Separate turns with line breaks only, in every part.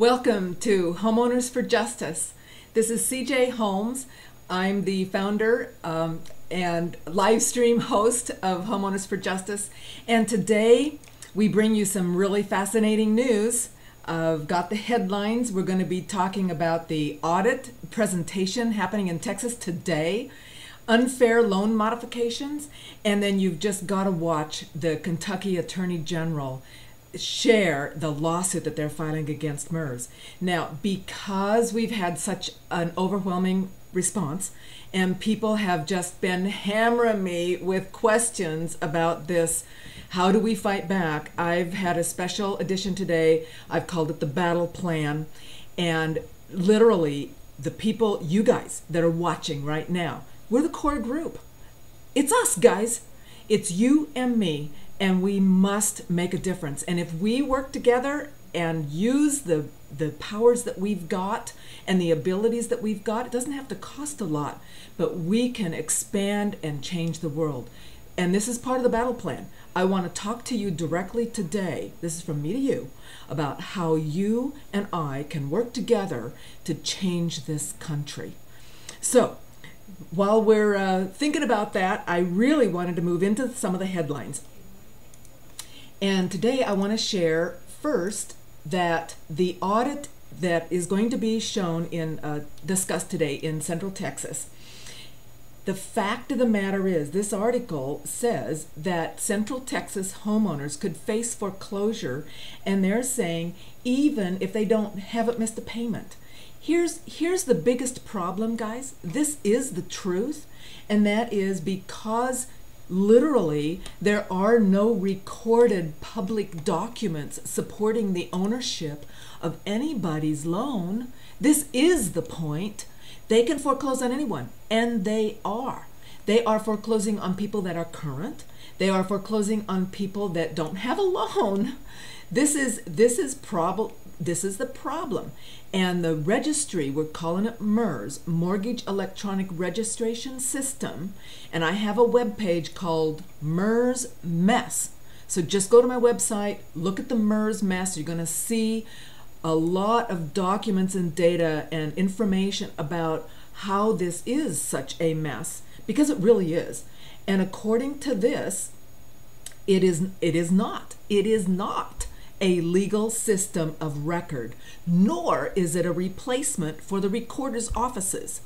Welcome to Homeowners for Justice. This is CJ Holmes. I'm the founder and live stream host of Homeowners for Justice. And today we bring you some really fascinating news. I've got the headlines. We're going to be talking about the audit presentation happening in Texas today, unfair loan modifications, and then you've just got to watch the Kentucky Attorney General share the lawsuit that they're filing against MERS. Now, because we've had such an overwhelming response and people have just been hammering me with questions about this, how do we fight back? I've had a special edition today. I've called it the battle plan. And literally, the people, you guys that are watching right now, we're the core group. It's us, guys. It's you and me. And we must make a difference. And if we work together and use the powers that we've got and the abilities that we've got, it doesn't have to cost a lot, but we can expand and change the world. And this is part of the battle plan. I want to talk to you directly today, this is from me to you, about how you and I can work together to change this country. So, while we're thinking about that, I really wanted to move into some of the headlines. And today I want to share first that the audit that is going to be shown in discussed today in Central Texas. The fact of the matter is, this article says that Central Texas homeowners could face foreclosure, and they're saying even if they haven't missed a payment. Here's the biggest problem, guys. This is the truth, and that is because literally, there are no recorded public documents supporting the ownership of anybody's loan. This is the point. They can foreclose on anyone, and they are. They are foreclosing on people that are current. They are foreclosing on people that don't have a loan. This is the problem. And the registry, we're calling it MERS, Mortgage Electronic Registration System, and I have a web page called MERS Mess. So just go to my website, look at the MERS Mess. You're going to see a lot of documents and data and information about how this is such a mess, because it really is. And according to this, it is not a legal system of record, nor is it a replacement for the recorder's offices.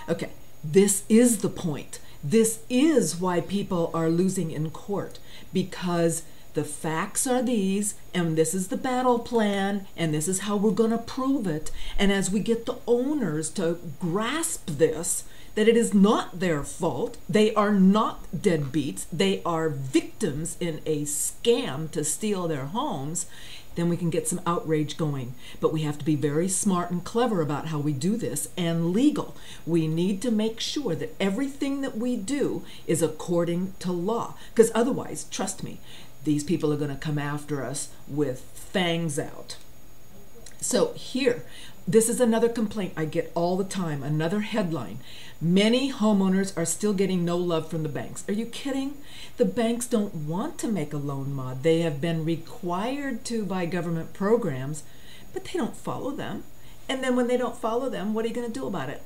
Okay, this is the point. This is why people are losing in court, because the facts are these, and this is the battle plan, and this is how we're going to prove it. And as we get the owners to grasp this, that it is not their fault, they are not deadbeats, they are victims in a scam to steal their homes, then we can get some outrage going. But we have to be very smart and clever about how we do this, and legal. We need to make sure that everything that we do is according to law, because otherwise, trust me, these people are going to come after us with fangs out. So here, this is another complaint I get all the time, another headline. Many homeowners are still getting no love from the banks. Are you kidding? The banks don't want to make a loan mod. They have been required to by government programs, but they don't follow them. And then when they don't follow them, what are you going to do about it?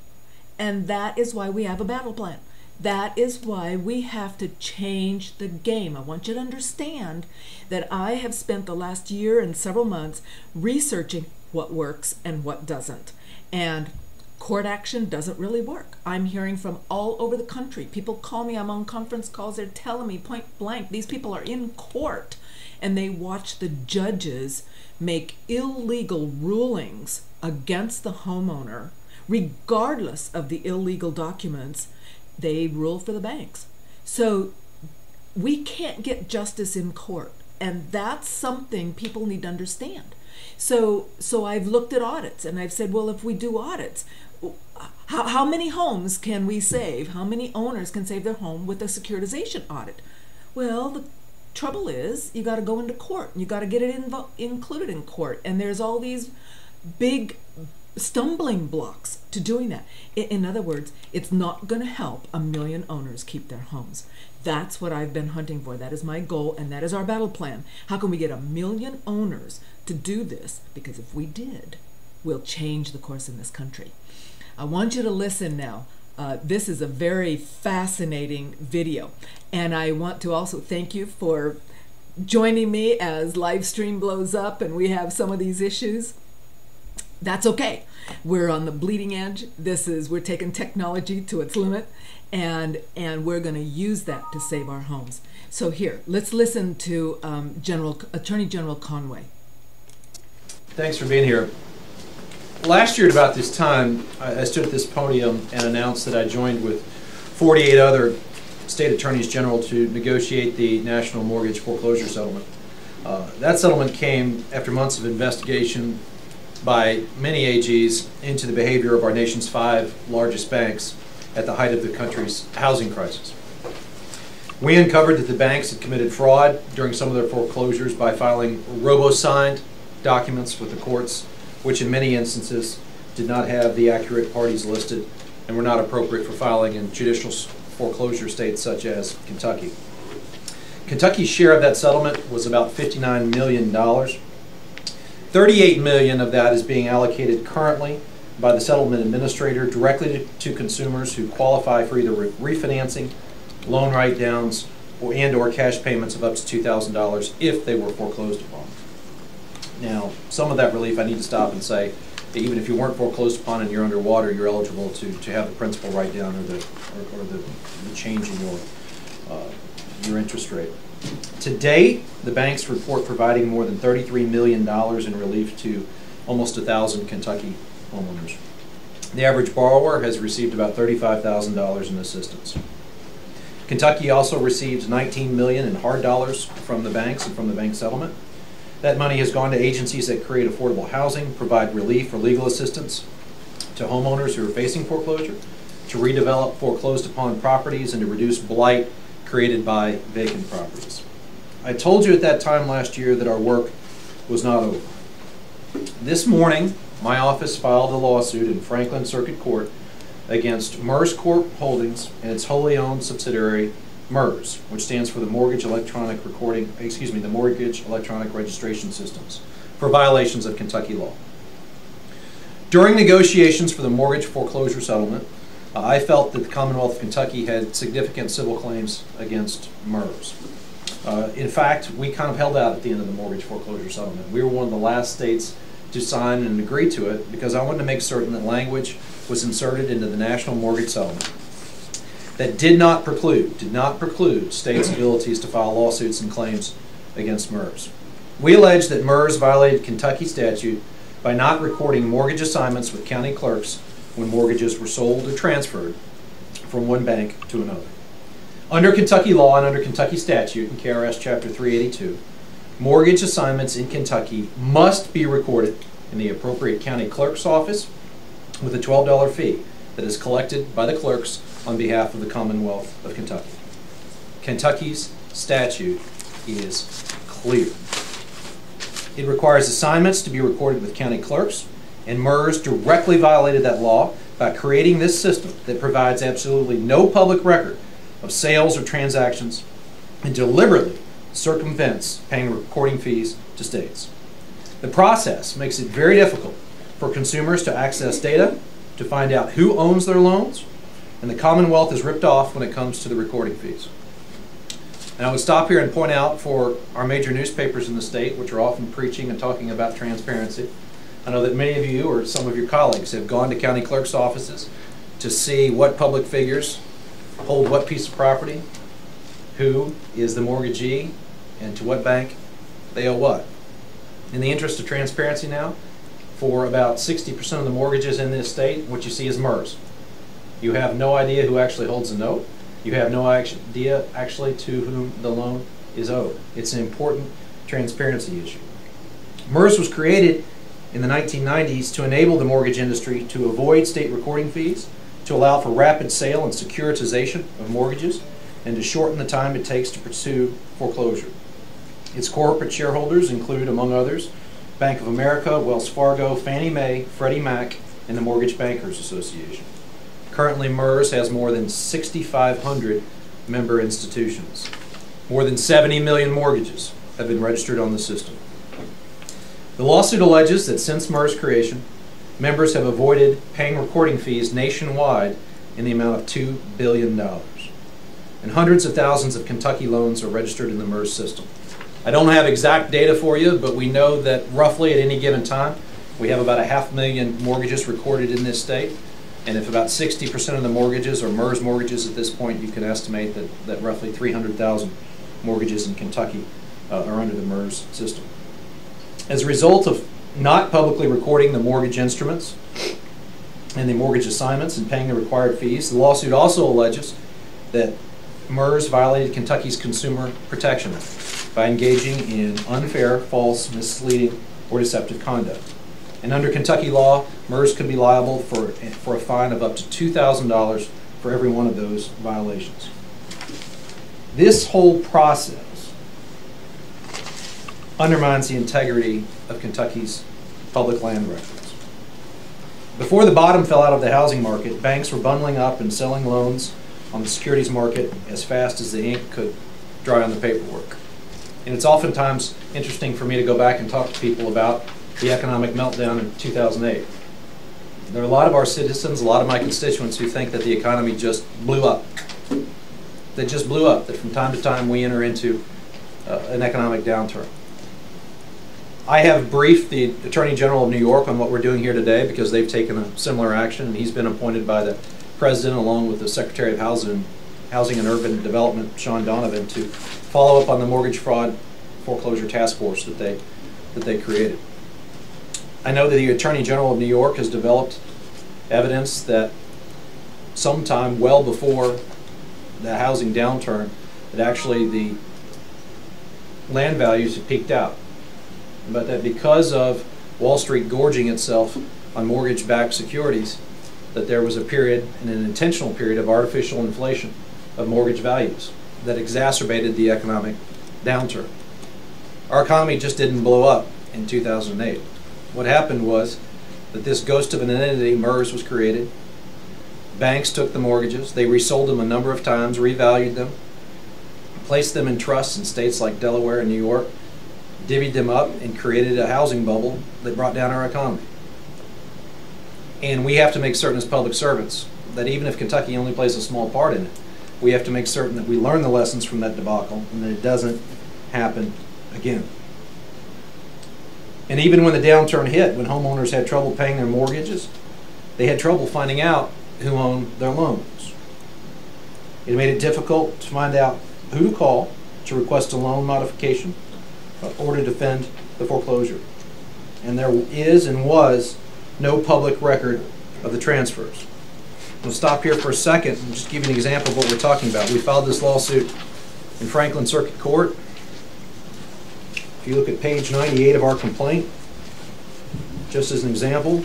And that is why we have a battle plan. That is why we have to change the game. I want you to understand that I have spent the last year and several months researching what works and what doesn't. And court action doesn't really work. I'm hearing from all over the country. People call me, I'm on conference calls, they're telling me point blank, these people are in court and they watch the judges make illegal rulings against the homeowner. Regardless of the illegal documents, they rule for the banks. So we can't get justice in court, and that's something people need to understand. So I've looked at audits, and I've said, well, if we do audits, how many homes can we save? How many owners can save their home with a securitization audit? Well, the trouble is you got to go into court, and you got to get it included in court, and there's all these big stumbling blocks to doing that. In other words, it's not going to help 1 million owners keep their homes. That's what I've been hunting for. That is my goal, and that is our battle plan. How can we get 1 million owners to do this? Because if we did, will change the course in this country. I want you to listen now. This is a very fascinating video, and I want to also thank you for joining me as live stream blows up and we have some of these issues. That's okay. We're on the bleeding edge. We're taking technology to its limit, and we're going to use that to save our homes. So here, let's listen to Attorney General Conway.
Thanks for being here. Last year at about this time, I stood at this podium and announced that I joined with 48 other state attorneys general to negotiate the national mortgage foreclosure settlement. That settlement came after months of investigation by many AGs into the behavior of our nation's 5 largest banks at the height of the country's housing crisis. We uncovered that the banks had committed fraud during some of their foreclosures by filing robo-signed documents with the courts, which in many instances did not have the accurate parties listed and were not appropriate for filing in judicial foreclosure states such as Kentucky. Kentucky's share of that settlement was about $59 million. $38 million of that is being allocated currently by the settlement administrator directly to consumers who qualify for either refinancing, loan write-downs, or cash payments of up to $2,000 if they were foreclosed upon. Now, some of that relief I need to stop and say that even if you weren't foreclosed upon and you're underwater, you're eligible to have the principal write-down or the change in your interest rate. To date, the banks report providing more than $33 million in relief to almost 1,000 Kentucky homeowners. The average borrower has received about $35,000 in assistance. Kentucky also received $19 million in hard dollars from the banks and from the bank settlement. That money has gone to agencies that create affordable housing, provide relief or legal assistance to homeowners who are facing foreclosure, to redevelop foreclosed upon properties, and to reduce blight created by vacant properties. I told you at that time last year that our work was not over. This morning, my office filed a lawsuit in Franklin Circuit Court against MERS Corp Holdings and its wholly owned subsidiary MERS, which stands for the Mortgage Electronic Registration Systems, for violations of Kentucky law. During negotiations for the mortgage foreclosure settlement, I felt that the Commonwealth of Kentucky had significant civil claims against MERS. In fact, we kind of held out at the end of the mortgage foreclosure settlement. We were one of the last states to sign and agree to it because I wanted to make certain that language was inserted into the national mortgage settlement that did not preclude states' abilities to file lawsuits and claims against MERS. We allege that MERS violated Kentucky statute by not recording mortgage assignments with county clerks when mortgages were sold or transferred from one bank to another. Under Kentucky law and under Kentucky statute in KRS Chapter 382, mortgage assignments in Kentucky must be recorded in the appropriate county clerk's office with a $12 fee that is collected by the clerks on behalf of the Commonwealth of Kentucky. Kentucky's statute is clear. It requires assignments to be recorded with county clerks, and MERS directly violated that law by creating this system that provides absolutely no public record of sales or transactions and deliberately circumvents paying recording fees to states. The process makes it very difficult for consumers to access data, to find out who owns their loans, and the Commonwealth is ripped off when it comes to the recording fees. And I would stop here and point out for our major newspapers in the state, which are often preaching and talking about transparency, I know that many of you or some of your colleagues have gone to county clerk's offices to see what public figures hold what piece of property, who is the mortgagee, and to what bank they owe what. In the interest of transparency now, for about 60% of the mortgages in this state, what you see is MERS. You have no idea who actually holds the note. You have no idea actually to whom the loan is owed. It's an important transparency issue. MERS was created in the 1990s to enable the mortgage industry to avoid state recording fees, to allow for rapid sale and securitization of mortgages, and to shorten the time it takes to pursue foreclosure. Its corporate shareholders include, among others, Bank of America, Wells Fargo, Fannie Mae, Freddie Mac, and the Mortgage Bankers Association. Currently, MERS has more than 6,500 member institutions. More than 70 million mortgages have been registered on the system. The lawsuit alleges that since MERS creation, members have avoided paying recording fees nationwide in the amount of $2 billion. And hundreds of thousands of Kentucky loans are registered in the MERS system. I don't have exact data for you, but we know that roughly at any given time, we have about 500,000 mortgages recorded in this state. And if about 60% of the mortgages are MERS mortgages at this point, you can estimate that roughly 300,000 mortgages in Kentucky are under the MERS system. As a result of not publicly recording the mortgage instruments and the mortgage assignments and paying the required fees, the lawsuit also alleges that MERS violated Kentucky's Consumer Protection Act by engaging in unfair, false, misleading, or deceptive conduct. And under Kentucky law, MERS could be liable for a fine of up to $2,000 for every one of those violations. This whole process undermines the integrity of Kentucky's public land records. Before the bottom fell out of the housing market, banks were bundling up and selling loans on the securities market as fast as the ink could dry on the paperwork. And it's oftentimes interesting for me to go back and talk to people about the economic meltdown in 2008. There are a lot of our citizens, a lot of my constituents who think that the economy just blew up. That just blew up, that from time to time we enter into an economic downturn. I have briefed the Attorney General of New York on what we're doing here today because they've taken a similar action, and he's been appointed by the President along with the Secretary of Housing and Urban Development, Sean Donovan, to follow up on the mortgage fraud foreclosure task force that they created. I know that the Attorney General of New York has developed evidence that sometime well before the housing downturn, that actually the land values had peaked out, but that because of Wall Street gorging itself on mortgage-backed securities, that there was a period, and an intentional period, of artificial inflation of mortgage values that exacerbated the economic downturn. Our economy just didn't blow up in 2008. What happened was that this ghost of an entity, MERS, was created. Banks took the mortgages, they resold them a number of times, revalued them, placed them in trusts in states like Delaware and New York, divvied them up, and created a housing bubble that brought down our economy. And we have to make certain as public servants that even if Kentucky only plays a small part in it, we have to make certain that we learn the lessons from that debacle and that it doesn't happen again. And even when the downturn hit, when homeowners had trouble paying their mortgages, they had trouble finding out who owned their loans. It made it difficult to find out who to call to request a loan modification or to defend the foreclosure. And there is and was no public record of the transfers. We'll stop here for a second and just give you an example of what we're talking about. We filed this lawsuit in Franklin Circuit Court. If you look at page 98 of our complaint, just as an example,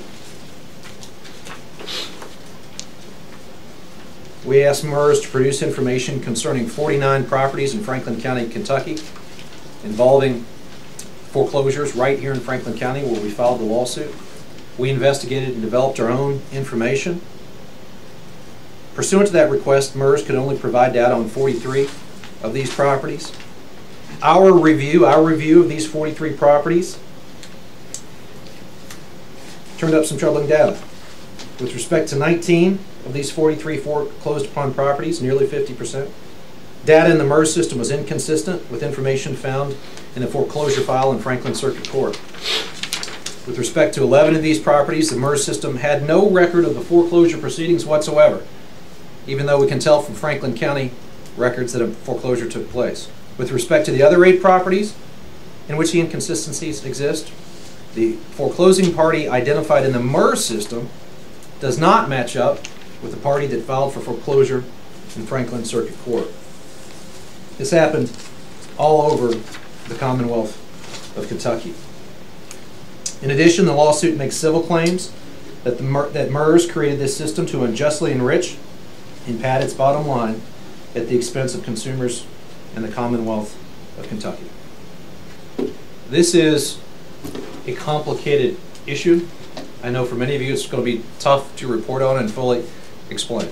we asked MERS to produce information concerning 49 properties in Franklin County, Kentucky, involving foreclosures right here in Franklin County where we filed the lawsuit. We investigated and developed our own information. Pursuant to that request, MERS could only provide data on 43 of these properties. Our review of these 43 properties turned up some troubling data. With respect to 19 of these 43 foreclosed upon properties, nearly 50%, data in the MERS system was inconsistent with information found in a foreclosure file in Franklin Circuit Court. With respect to 11 of these properties, the MERS system had no record of the foreclosure proceedings whatsoever, even though we can tell from Franklin County records that a foreclosure took place. With respect to the other 8 properties in which the inconsistencies exist, the foreclosing party identified in the MERS system does not match up with the party that filed for foreclosure in Franklin Circuit Court. This happened all over the Commonwealth of Kentucky. In addition, the lawsuit makes civil claims that MERS created this system to unjustly enrich and pad its bottom line at the expense of consumers in the Commonwealth of Kentucky. This is a complicated issue. I know for many of you it's going to be tough to report on and fully explain.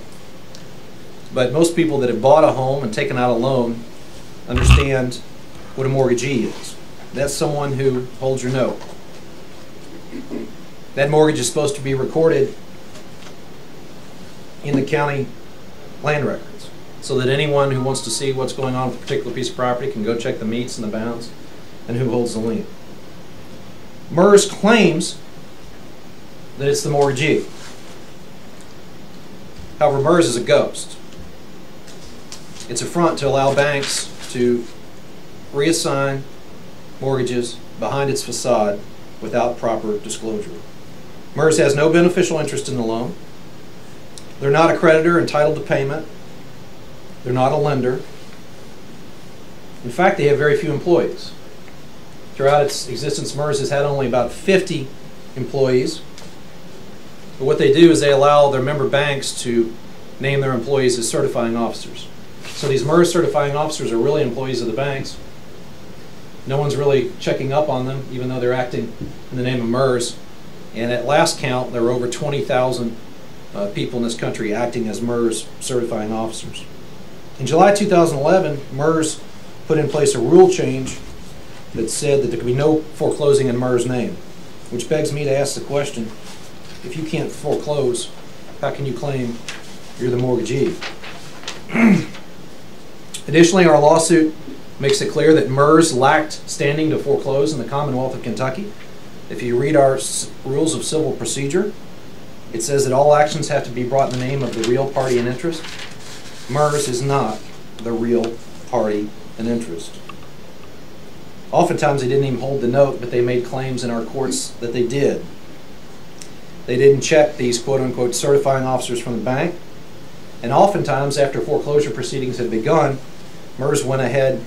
But most people that have bought a home and taken out a loan understand what a mortgagee is. That's someone who holds your note. That mortgage is supposed to be recorded in the county land records so that anyone who wants to see what's going on with a particular piece of property can go check the meets and the bounds and who holds the lien. MERS claims that it's the mortgagee. However, MERS is a ghost. It's a front to allow banks to reassign mortgages behind its facade without proper disclosure. MERS has no beneficial interest in the loan. They're not a creditor entitled to payment. They're not a lender. In fact, they have very few employees. Throughout its existence, MERS has had only about 50 employees. But what they do is they allow their member banks to name their employees as certifying officers. So these MERS certifying officers are really employees of the banks. No one's really checking up on them, even though they're acting in the name of MERS. And at last count, there were over 20,000 people in this country acting as MERS certifying officers. In July 2011, MERS put in place a rule change that said that there could be no foreclosing in MERS' name, which begs me to ask the question, if you can't foreclose, how can you claim you're the mortgagee? Additionally, our lawsuit makes it clear that MERS lacked standing to foreclose in the Commonwealth of Kentucky. If you read our rules of civil procedure, it says that all actions have to be brought in the name of the real party in interest. MERS is not the real party in interest. Oftentimes they didn't even hold the note, but they made claims in our courts that they did. They didn't check these quote-unquote certifying officers from the bank, and oftentimes after foreclosure proceedings had begun, MERS went ahead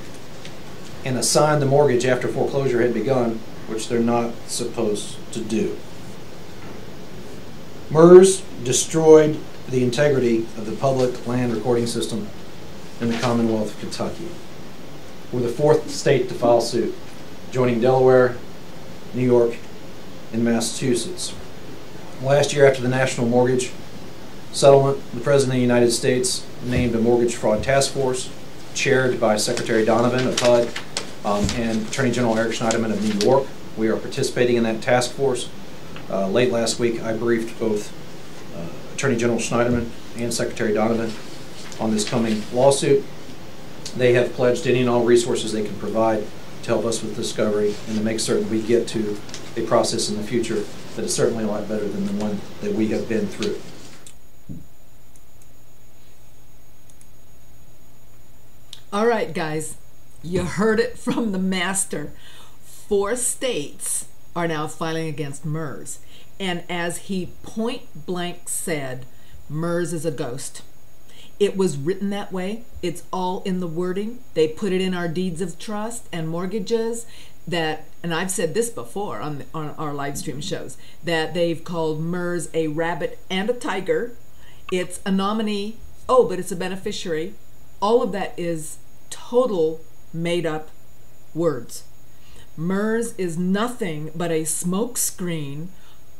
and assigned the mortgage after foreclosure had begun, which they're not supposed to do. MERS destroyed the integrity of the public land recording system in the Commonwealth of Kentucky. We're the fourth state to file suit, joining Delaware, New York, and Massachusetts. Last year, after the national mortgage settlement, the President of the United States named a mortgage fraud task force chaired by Secretary Donovan of HUD and Attorney General Eric Schneiderman of New York. We are participating in that task force. Late last week, I briefed both Attorney General Schneiderman and Secretary Donovan on this coming lawsuit. They have pledged any and all resources they can provide to help us with discovery and to make certain we get to a process in the future that is certainly a lot better than the one that we have been through.
All right, guys, you heard it from the master. 4 states are now filing against MERS. And as he point blank said, MERS is a ghost. It was written that way. It's all in the wording. They put it in our deeds of trust and mortgages that, and I've said this before on our live stream shows, that they've called MERS a rabbit and a tiger. It's a nominee. Oh, but it's a beneficiary. All of that is total made up words. MERS is nothing but a smoke screen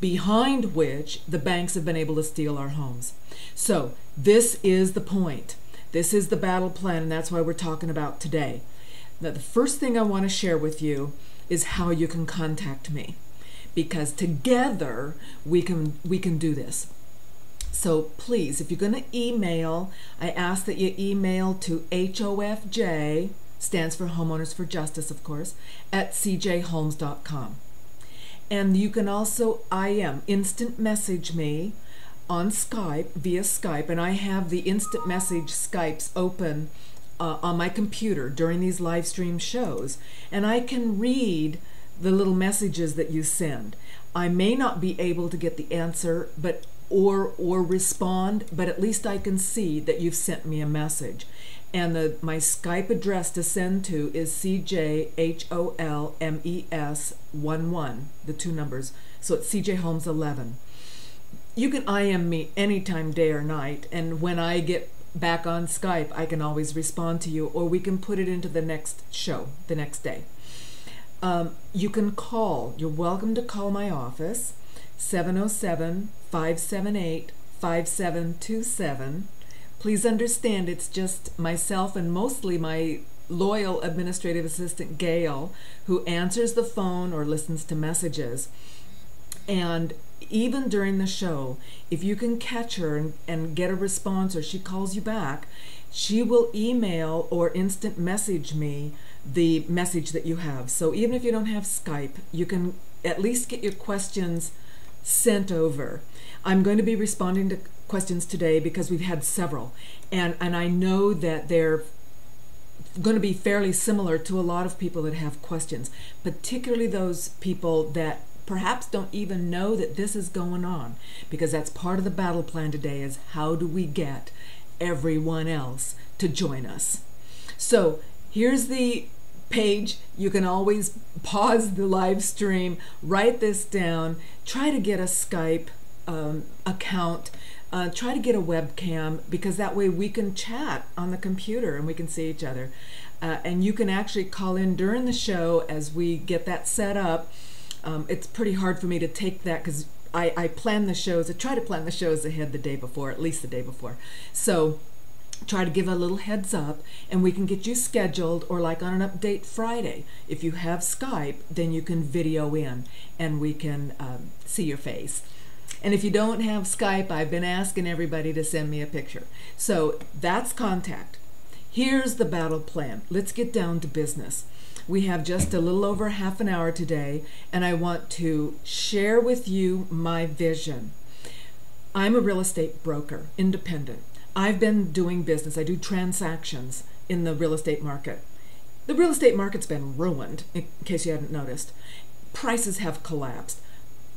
behind which the banks have been able to steal our homes. So this is the point. This is the battle plan, and that's why we're talking about today. Now, the first thing I want to share with you is how you can contact me, because together we can do this. So please, if you're going to email, I ask that you email to HOFJ, stands for Homeowners for Justice, of course, at cjholmes.com. And you can also instant message me on Skype, via Skype, and I have the instant message Skypes open on my computer during these live stream shows, and I can read the little messages that you send. I may not be able to get the answer or respond, but at least I can see that you've sent me a message. And my Skype address to send to is CJHOLMES11, the 2 numbers. So it's CJHolmes11. You can IM me anytime, day or night, and when I get back on Skype, I can always respond to you, or we can put it into the next show, the next day. You can call. You're welcome to call my office, 707-578-5727. Please understand it's just myself and mostly my loyal administrative assistant, Gail, who answers the phone or listens to messages. And even during the show, if you can catch her and get a response, or she calls you back, she will email or instant message me the message that you have. So even if you don't have Skype, you can at least get your questions sent over. I'm going to be responding to questions today because we've had several, and I know that they're going to be fairly similar to a lot of people that have questions, particularly those people that perhaps don't even know that this is going on, because that's part of the battle plan today, is how do we get everyone else to join us. So here's the page. You can always pause the live stream, write this down, try to get a Skype account, try to get a webcam, because that way we can chat on the computer and we can see each other. And you can actually call in during the show as we get that set up. It's pretty hard for me to take that because I plan the shows, I try to plan the shows ahead the day before, at least the day before. So try to give a little heads up and we can get you scheduled, or like on an update Friday. If you have Skype, then you can video in and we can see your face. And if you don't have Skype, I've been asking everybody to send me a picture. So that's contact. Here's the battle plan. Let's get down to business. We have just a little over half an hour today, and I want to share with you my vision. I'm a real estate broker, independent. I've been doing business. I do transactions in the real estate market. The real estate market's been ruined, in case you hadn't noticed. Prices have collapsed.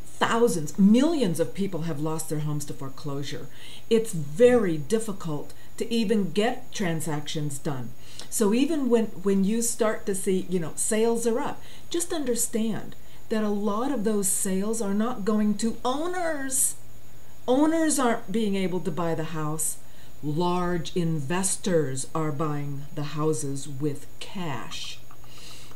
Thousands, millions of people have lost their homes to foreclosure. It's very difficult to even get transactions done. So even when you start to see, sales are up, just understand that a lot of those sales are not going to owners. Owners aren't being able to buy the house. Large investors are buying the houses with cash.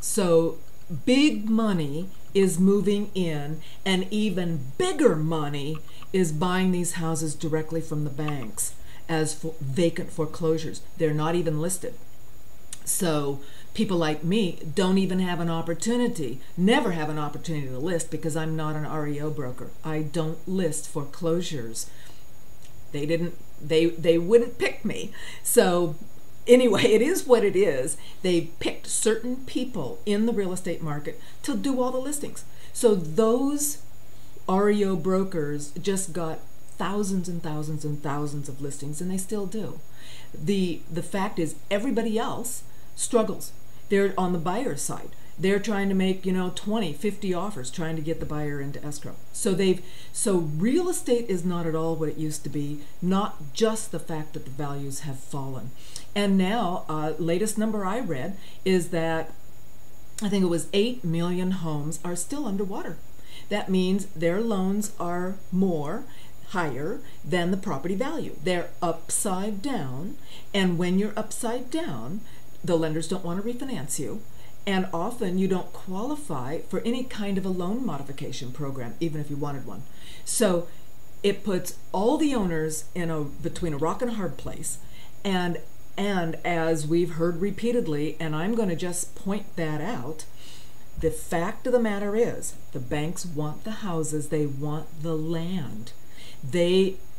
So big money is moving in, and even bigger money is buying these houses directly from the banks as vacant foreclosures. They're not even listed. So people like me don't even have an opportunity, never have an opportunity to list, because I'm not an REO broker. I don't list foreclosures. They wouldn't pick me. So anyway, it is what it is. They picked certain people in the real estate market to do all the listings. So those REO brokers just got thousands and thousands and thousands of listings, and they still do. The fact is, everybody else struggles. They're on the buyer side. They're trying to make 20, 50 offers, trying to get the buyer into escrow. So real estate is not at all what it used to be. Not just the fact that the values have fallen. And now, latest number I read is that I think it was 8 million homes are still underwater. That means their loans are higher than the property value. They're upside down, and when you're upside down, the lenders don't want to refinance you, and often you don't qualify for any kind of a loan modification program, even if you wanted one. So it puts all the owners between a rock and a hard place, and as we've heard repeatedly, and I'm going to just point that out, the fact of the matter is the banks want the houses, they want the land.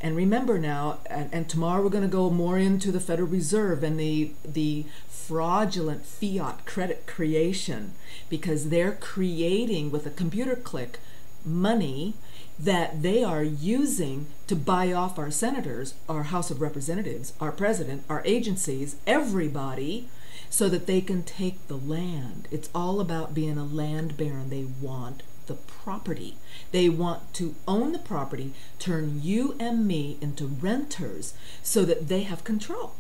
And remember now, and tomorrow we're going to go more into the Federal Reserve and the fraudulent fiat credit creation, because they're creating with a computer click money that they are using to buy off our senators, our House of Representatives, our president, our agencies, everybody, so that they can take the land. It's all about being a land baron. They want the property. They want to own the property, turn you and me into renters so that they have control.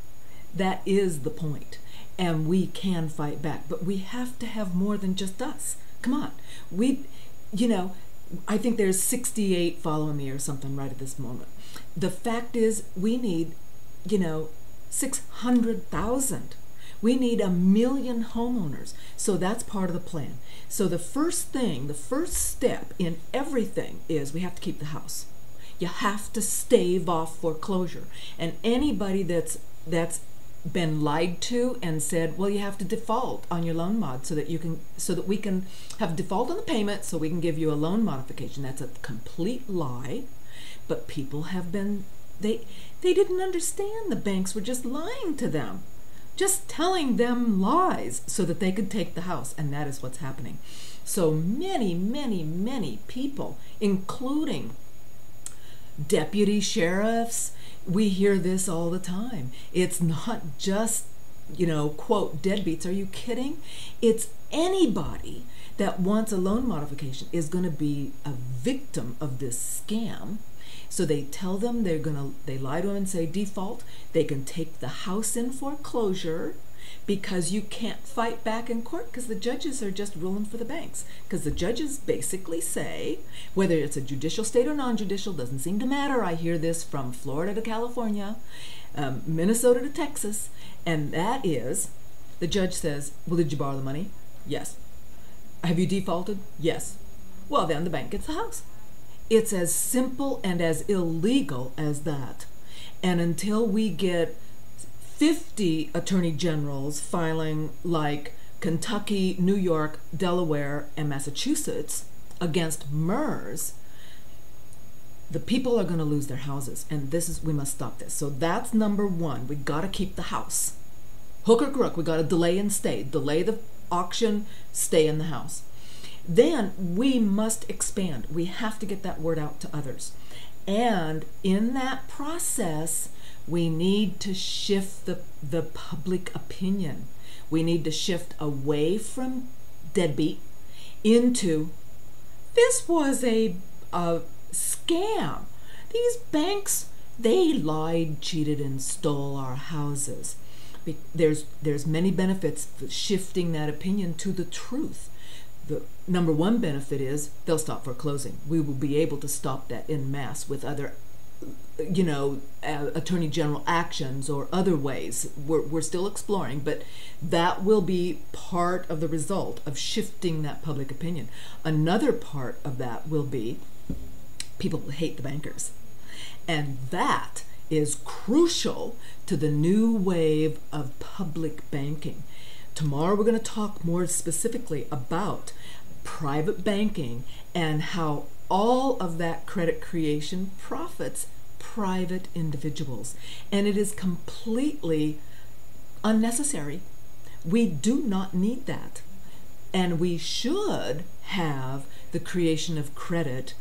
That is the point. And we can fight back, but we have to have more than just us. Come on. I think there's 68 following me or something right at this moment. The fact is, we need, 600,000. We need 1 million homeowners. So that's part of the plan. So the first step in everything is we have to keep the house. You have to stave off foreclosure. And anybody that's been lied to and said, well, you have to default on your loan mod so that we can have default on the payment so we can give you a loan modification. That's a complete lie. But people have been, they didn't understand the banks were just lying to them, just telling them lies so that they could take the house. And that is what's happening. So many, many, many people, including deputy sheriffs, we hear this all the time. It's not just, quote, deadbeats. Are you kidding? It's anybody that wants a loan modification is going to be a victim of this scam. So they tell them they lie to them and say default. They can take the house in foreclosure because you can't fight back in court because the judges are just ruling for the banks. Because the judges basically say, whether it's a judicial state or non-judicial, doesn't seem to matter. I hear this from Florida to California, Minnesota to Texas, and that is, the judge says, well, did you borrow the money? Yes. Have you defaulted? Yes. Well, then the bank gets the house. It's as simple and as illegal as that. And until we get 50 attorney generals filing like Kentucky, New York, Delaware, and Massachusetts against MERS, the people are going to lose their houses. And we must stop this. So that's number one. We got to keep the house. Hook or crook, we got to delay and stay. Delay the auction, stay in the house. Then we must expand. We have to get that word out to others. And in that process, we need to shift the public opinion. We need to shift away from deadbeat into, this was a scam. These banks, they lied, cheated, and stole our houses. There's many benefits for shifting that opinion to the truth. The number one benefit is they'll stop foreclosing. We will be able to stop that en masse with other, attorney general actions or other ways. We're still exploring, but that will be part of the result of shifting that public opinion. Another part of that will be people hate the bankers. And that is crucial to the new wave of public banking. Tomorrow we're going to talk more specifically about private banking and how all of that credit creation profits private individuals. And it is completely unnecessary. We do not need that. And we should have the creation of credit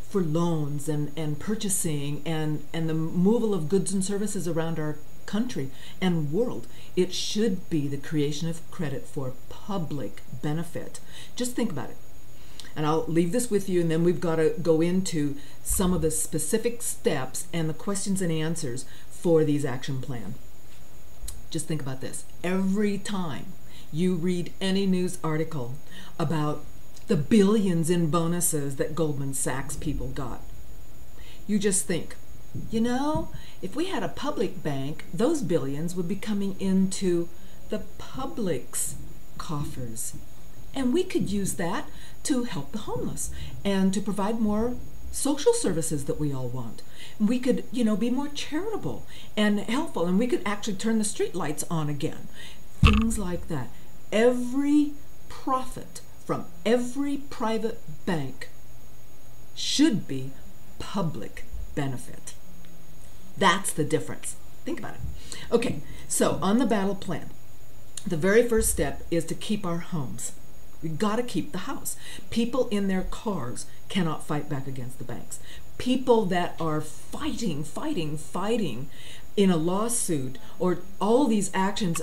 for loans and purchasing and the removal of goods and services around our country and world. It should be the creation of credit for public benefit. Just think about it. And I'll leave this with you, and then we've got to go into some of the specific steps and the questions and answers for these action plan. Just think about this. Every time you read any news article about the billions in bonuses that Goldman Sachs people got, you just think, if we had a public bank, those billions would be coming into the public's coffers. And we could use that to help the homeless and to provide more social services that we all want. We could, be more charitable and helpful, and we could actually turn the street lights on again. Things like that. Every profit from every private bank should be public benefit. That's the difference. Think about it. Okay, so on the battle plan, the very first step is to keep our homes. We've got to keep the house. People in their cars cannot fight back against the banks. People that are fighting in a lawsuit or all these actions,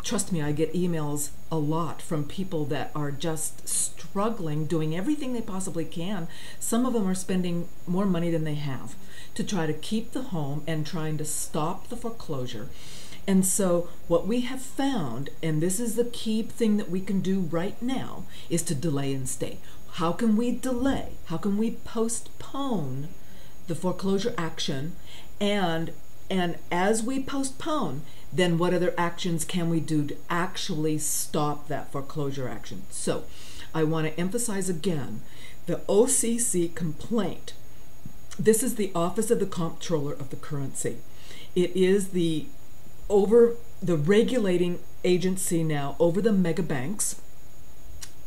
trust me, I get emails a lot from people that are just struggling, doing everything they possibly can. Some of them are spending more money than they have to try to keep the home and trying to stop the foreclosure. And so what we have found, and this is the key thing that we can do right now, is to delay and stay. How can we delay? How can we postpone the foreclosure action? And as we postpone, then what other actions can we do to actually stop that foreclosure action? So I want to emphasize again, the OCC complaint. This is the Office of the Comptroller of the Currency. It is the over the regulating agency now over the mega banks.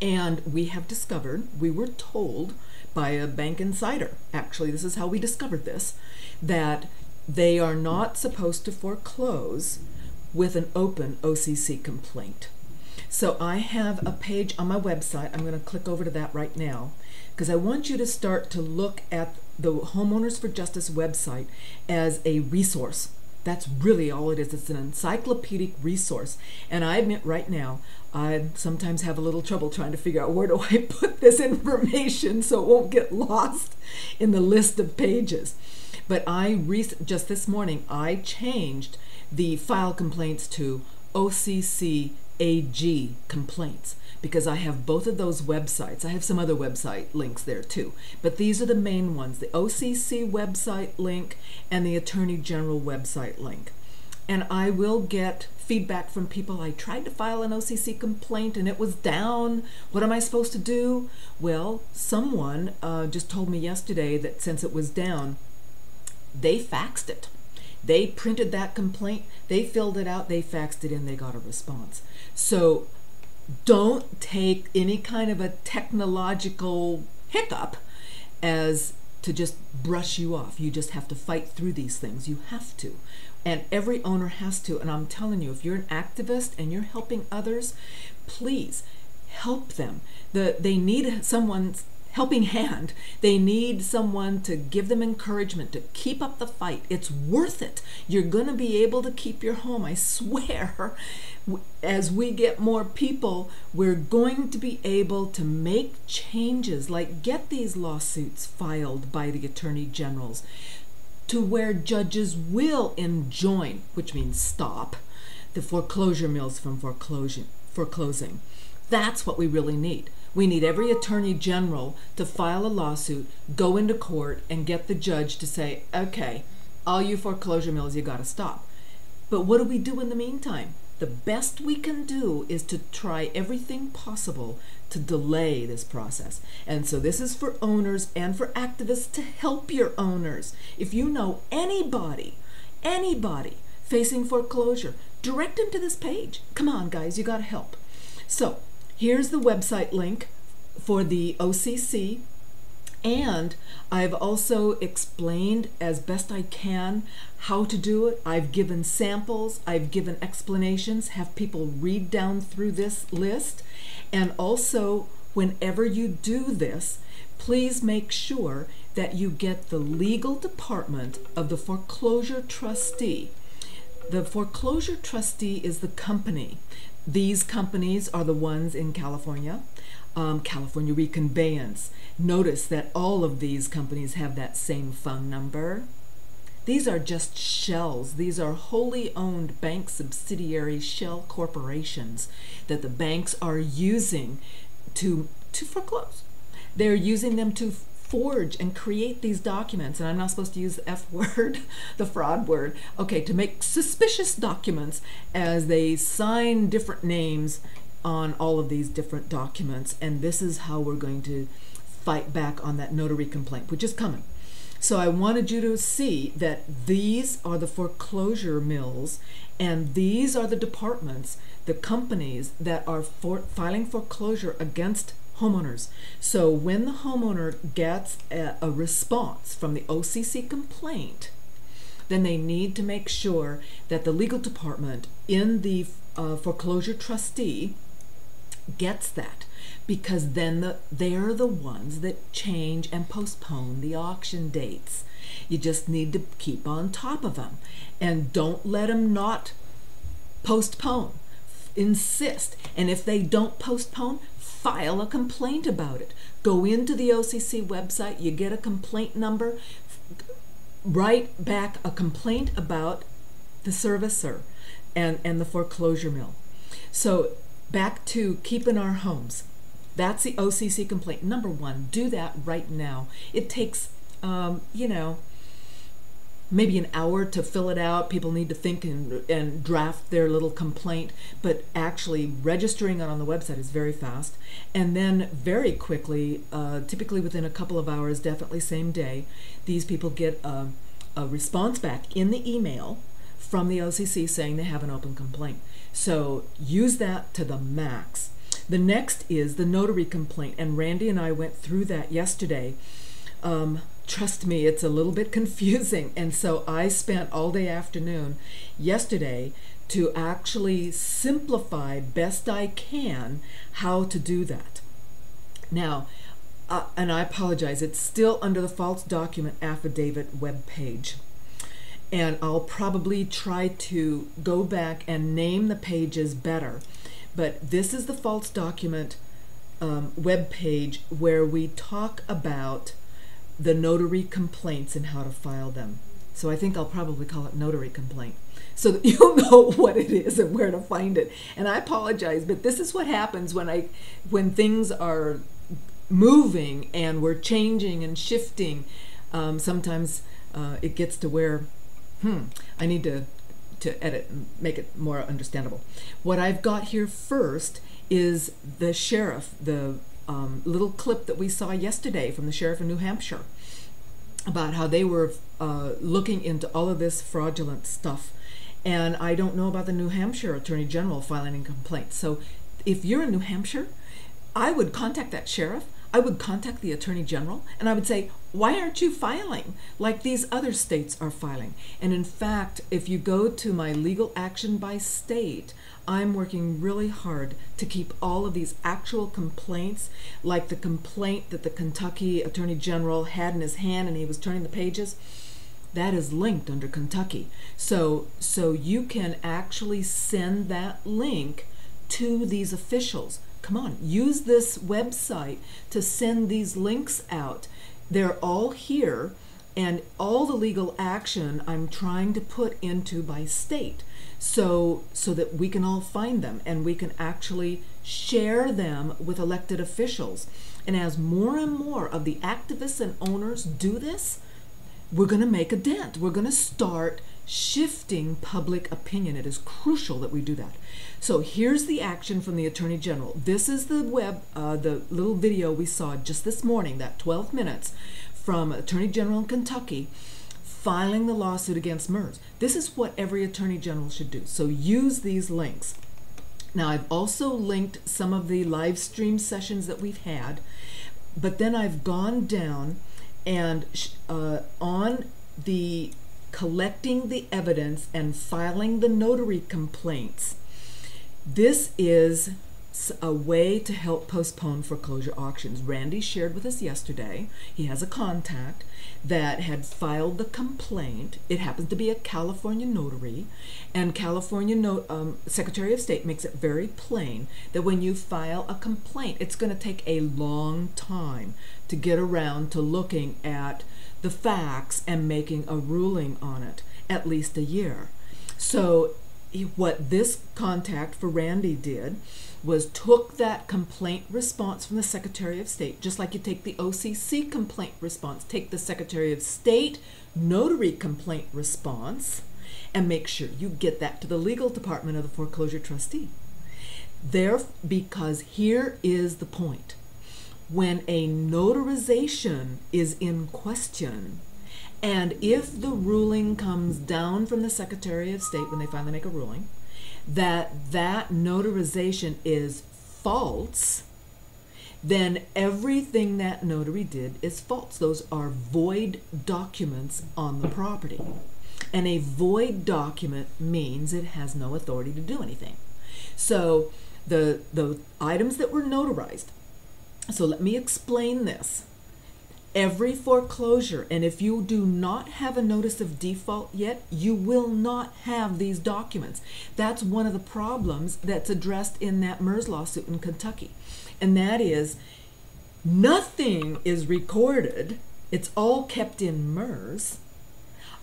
And we have discovered, we were told by a bank insider, actually, this is how we discovered this, that they are not supposed to foreclose with an open OCC complaint. So I have a page on my website. I'm going to click over to that right now because I want you to start to look at the Homeowners for Justice website as a resource. That's really all it is. It's an encyclopedic resource. And I admit right now, I sometimes have a little trouble trying to figure out where do I put this information so it won't get lost in the list of pages. But just this morning, I changed the file complaints to OCC AG complaints because I have both of those websites. I have some other website links there too, but these are the main ones, the OCC website link and the Attorney General website link. And I will get feedback from people. I tried to file an OCC complaint and it was down. What am I supposed to do? Well, someone just told me yesterday that since it was down, they faxed it. They printed that complaint, they filled it out, they faxed it in, they got a response. So don't take any kind of a technological hiccup as to just brush you off. You just have to fight through these things. You have to. And every owner has to. And I'm telling you, if you're an activist and you're helping others, please help them. They need someone's helping hand. They need someone to give them encouragement to keep up the fight. It's worth it. You're going to be able to keep your home. I swear, as we get more people, we're going to be able to make changes, like get these lawsuits filed by the attorney generals to where judges will enjoin, which means stop, the foreclosure mills from foreclosing. That's what we really need. We need every attorney general to file a lawsuit, go into court, and get the judge to say, okay, all you foreclosure mills, you got to stop. But what do we do in the meantime? The best we can do is to try everything possible to delay this process. And so this is for owners and for activists to help your owners. If you know anybody facing foreclosure, direct them to this page. Come on, guys, you got to help. So here's the website link for the OCC, and I've also explained as best I can how to do it. I've given samples, I've given explanations, have people read down through this list, and also whenever you do this, please make sure that you get the legal department of the foreclosure trustee. The foreclosure trustee is the company. These companies are the ones in California, California Reconveyance. Notice that all of these companies have that same phone number. These are just shells. These are wholly owned bank subsidiary shell corporations that the banks are using to foreclose. They're using them to forge and create these documents, and I'm not supposed to use the F word, the fraud word, okay, to make suspicious documents as they sign different names on all of these different documents. And this is how we're going to fight back on that notary complaint, which is coming. So I wanted you to see that these are the foreclosure mills, and these are the departments, the companies that are filing foreclosure against homeowners. So when the homeowner gets a response from the OCC complaint, then they need to make sure that the legal department in the foreclosure trustee gets that, because then they're the ones that change and postpone the auction dates. You just need to keep on top of them and don't let them not postpone. Insist. And if they don't postpone, file a complaint about it. Go into the OCC website, you get a complaint number, write back a complaint about the servicer and the foreclosure mill. So back to keeping our homes. That's the OCC complaint. Number one, do that right now. It takes, maybe an hour to fill it out. People need to think and draft their little complaint, but actually registering it on the website is very fast. And then very quickly, typically within a couple of hours, definitely same day, these people get a response back in the email from the OCC saying they have an open complaint. So use that to the max. The next is the notary complaint, and Randy and I went through that yesterday. Trust me, it's a little bit confusing, and so I spent all day afternoon yesterday to actually simplify best I can how to do that. Now, and I apologize, it's still under the false document affidavit webpage. And I'll probably try to go back and name the pages better. But this is the false document webpage where we talk about the notary complaints and how to file them. So I think I'll probably call it notary complaint, so that you'll know what it is and where to find it. And I apologize, but this is what happens when things are moving and we're changing and shifting. Sometimes it gets to where I need to edit and make it more understandable. What I've got here first is the sheriff, the little clip that we saw yesterday from the sheriff in New Hampshire about how they were looking into all of this fraudulent stuff. And I don't know about the New Hampshire Attorney General filing a complaint. So if you're in New Hampshire, I would contact that sheriff. I would contact the Attorney General, and I would say, why aren't you filing like these other states are filing? And in fact, if you go to my legal action by state, I'm working really hard to keep all of these actual complaints, like the complaint that the Kentucky Attorney General had in his hand and he was turning the pages. That is linked under Kentucky. So you can actually send that link to these officials. Come on, use this website to send these links out. They're all here, and all the legal action I'm trying to put into by state so that we can all find them and we can actually share them with elected officials. And as more and more of the activists and owners do this, we're going to make a dent. We're going to start shifting public opinion. It is crucial that we do that. So here's the action from the Attorney General. This is the the little video we saw just this morning, that 12 minutes from Attorney General in Kentucky filing the lawsuit against MERS. This is what every Attorney General should do. So use these links. Now, I've also linked some of the live stream sessions that we've had, but then I've gone down and on the collecting the evidence and filing the notary complaints. This is a way to help postpone foreclosure auctions. Randy shared with us yesterday, he has a contact that had filed the complaint. It happens to be a California notary, and California Secretary of State makes it very plain that when you file a complaint, it's going to take a long time to get around to looking at the facts and making a ruling on it, at least a year. So what this contact for Randy did was took that complaint response from the Secretary of State, just like you take the OCC complaint response, take the Secretary of State notary complaint response, and make sure you get that to the legal department of the foreclosure trustee. Because here is the point. When a notarization is in question, and if the ruling comes down from the Secretary of State when they finally make a ruling, that notarization is false, then everything that notary did is false. Those are void documents on the property. And a void document means it has no authority to do anything. So the items that were notarized, so let me explain this. Every foreclosure, and if you do not have a notice of default yet, you will not have these documents. That's one of the problems that's addressed in that MERS lawsuit in Kentucky. And that is, nothing is recorded, it's all kept in MERS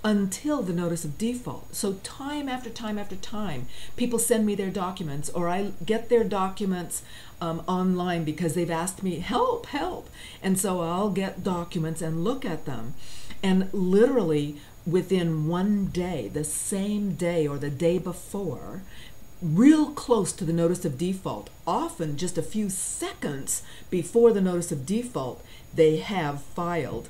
until the notice of default. So time after time after time, people send me their documents, or I get their documents online because they've asked me, help, help. And so I'll get documents and look at them. And literally within one day, the same day or the day before, real close to the notice of default, often just a few seconds before the notice of default, they have filed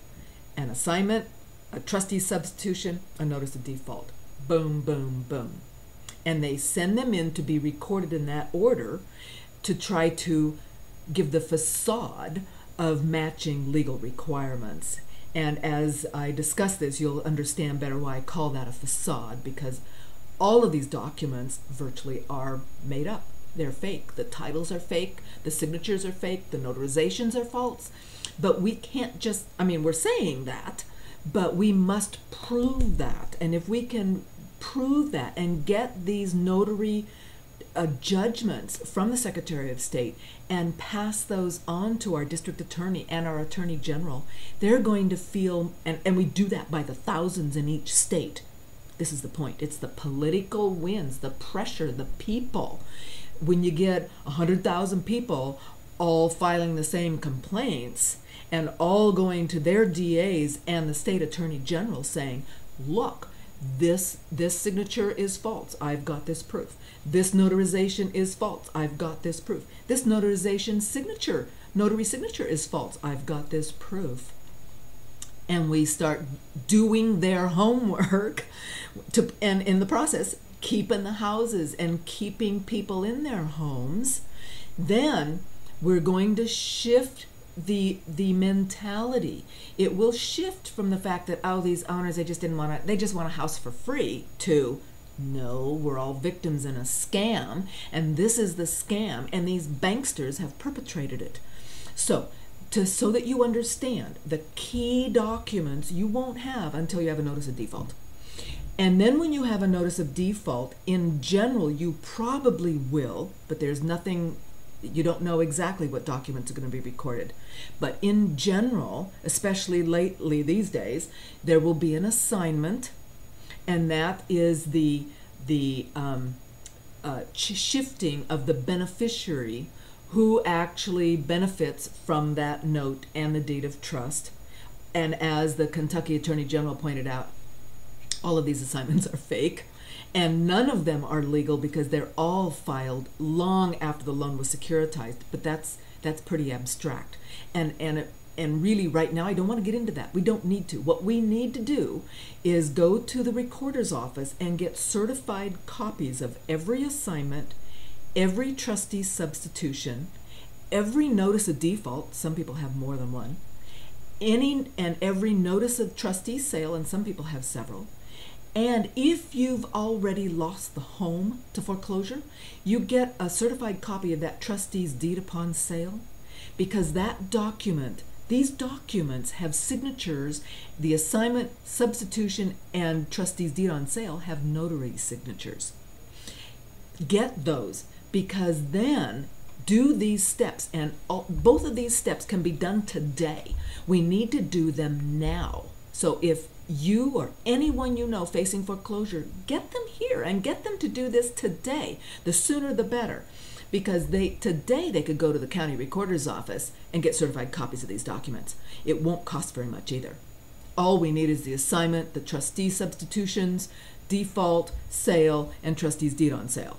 an assignment, a trustee substitution, a notice of default. boom, boom, boom. And they send them in to be recorded in that order to try to give the facade of matching legal requirements. And as I discuss this, you'll understand better why I call that a facade, because all of these documents virtually are made up. They're fake. The titles are fake, the signatures are fake, the notarizations are false. But we can't just, we're saying that, but we must prove that. And if we can prove that and get these notary judgments from the Secretary of State and pass those on to our district attorney and our attorney general, they're going to feel, and we do that by the thousands in each state. This is the point. It's the political wins, the pressure, the people. When you get 100,000 people all filing the same complaints and all going to their DAs and the state attorney general saying, look, this signature is false, I've got this proof. This notarization is false, I've got this proof. This notarization signature, notary signature is false, I've got this proof. And we start doing their homework and in the process keeping the houses and keeping people in their homes. Then we're going to shift the mentality. It will shift from the fact that, oh, these owners, they just want a house for free, to, no, we're all victims in a scam, and this is the scam, and these banksters have perpetrated it. So that you understand the key documents you won't have until you have a notice of default. And then when you have a notice of default, in general, you probably will, but there's nothing, you don't know exactly what documents are going to be recorded. But in general, especially lately these days, there will be an assignment, and that is the shifting of the beneficiary who actually benefits from that note and the deed of trust. And as the Kentucky Attorney General pointed out, all of these assignments are fake, and none of them are legal because they're all filed long after the loan was securitized. But that's pretty abstract. And really right now I don't want to get into that. We don't need to. What we need to do is go to the recorder's office and get certified copies of every assignment, every trustee substitution, every notice of default, some people have more than one, any and every notice of trustee sale, and some people have several. And if you've already lost the home to foreclosure, you get a certified copy of that trustee's deed upon sale, because that document, these documents have signatures. The assignment, substitution, and trustee's deed on sale have notary signatures. Get those, because then do these steps, and both of these steps can be done today. We need to do them now. So if you or anyone you know facing foreclosure, get them here and get them to do this today. The sooner the better, because today they could go to the county recorder's office and get certified copies of these documents. It won't cost very much either. All we need is the assignment, the trustee substitutions, default, sale, and trustee's deed on sale,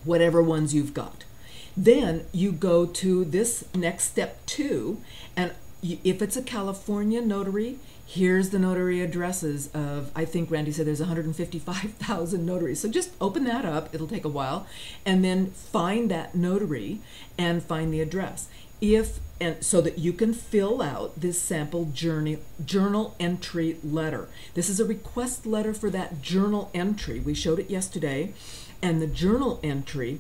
whatever ones you've got. Then you go to this next step 2, and if it's a California notary, here's the notary addresses of, I think Randy said there's 155,000 notaries. So just open that up, it'll take a while, and then find that notary and find the address. So that you can fill out this sample journal entry letter. This is a request letter for that journal entry. We showed it yesterday, and the journal entry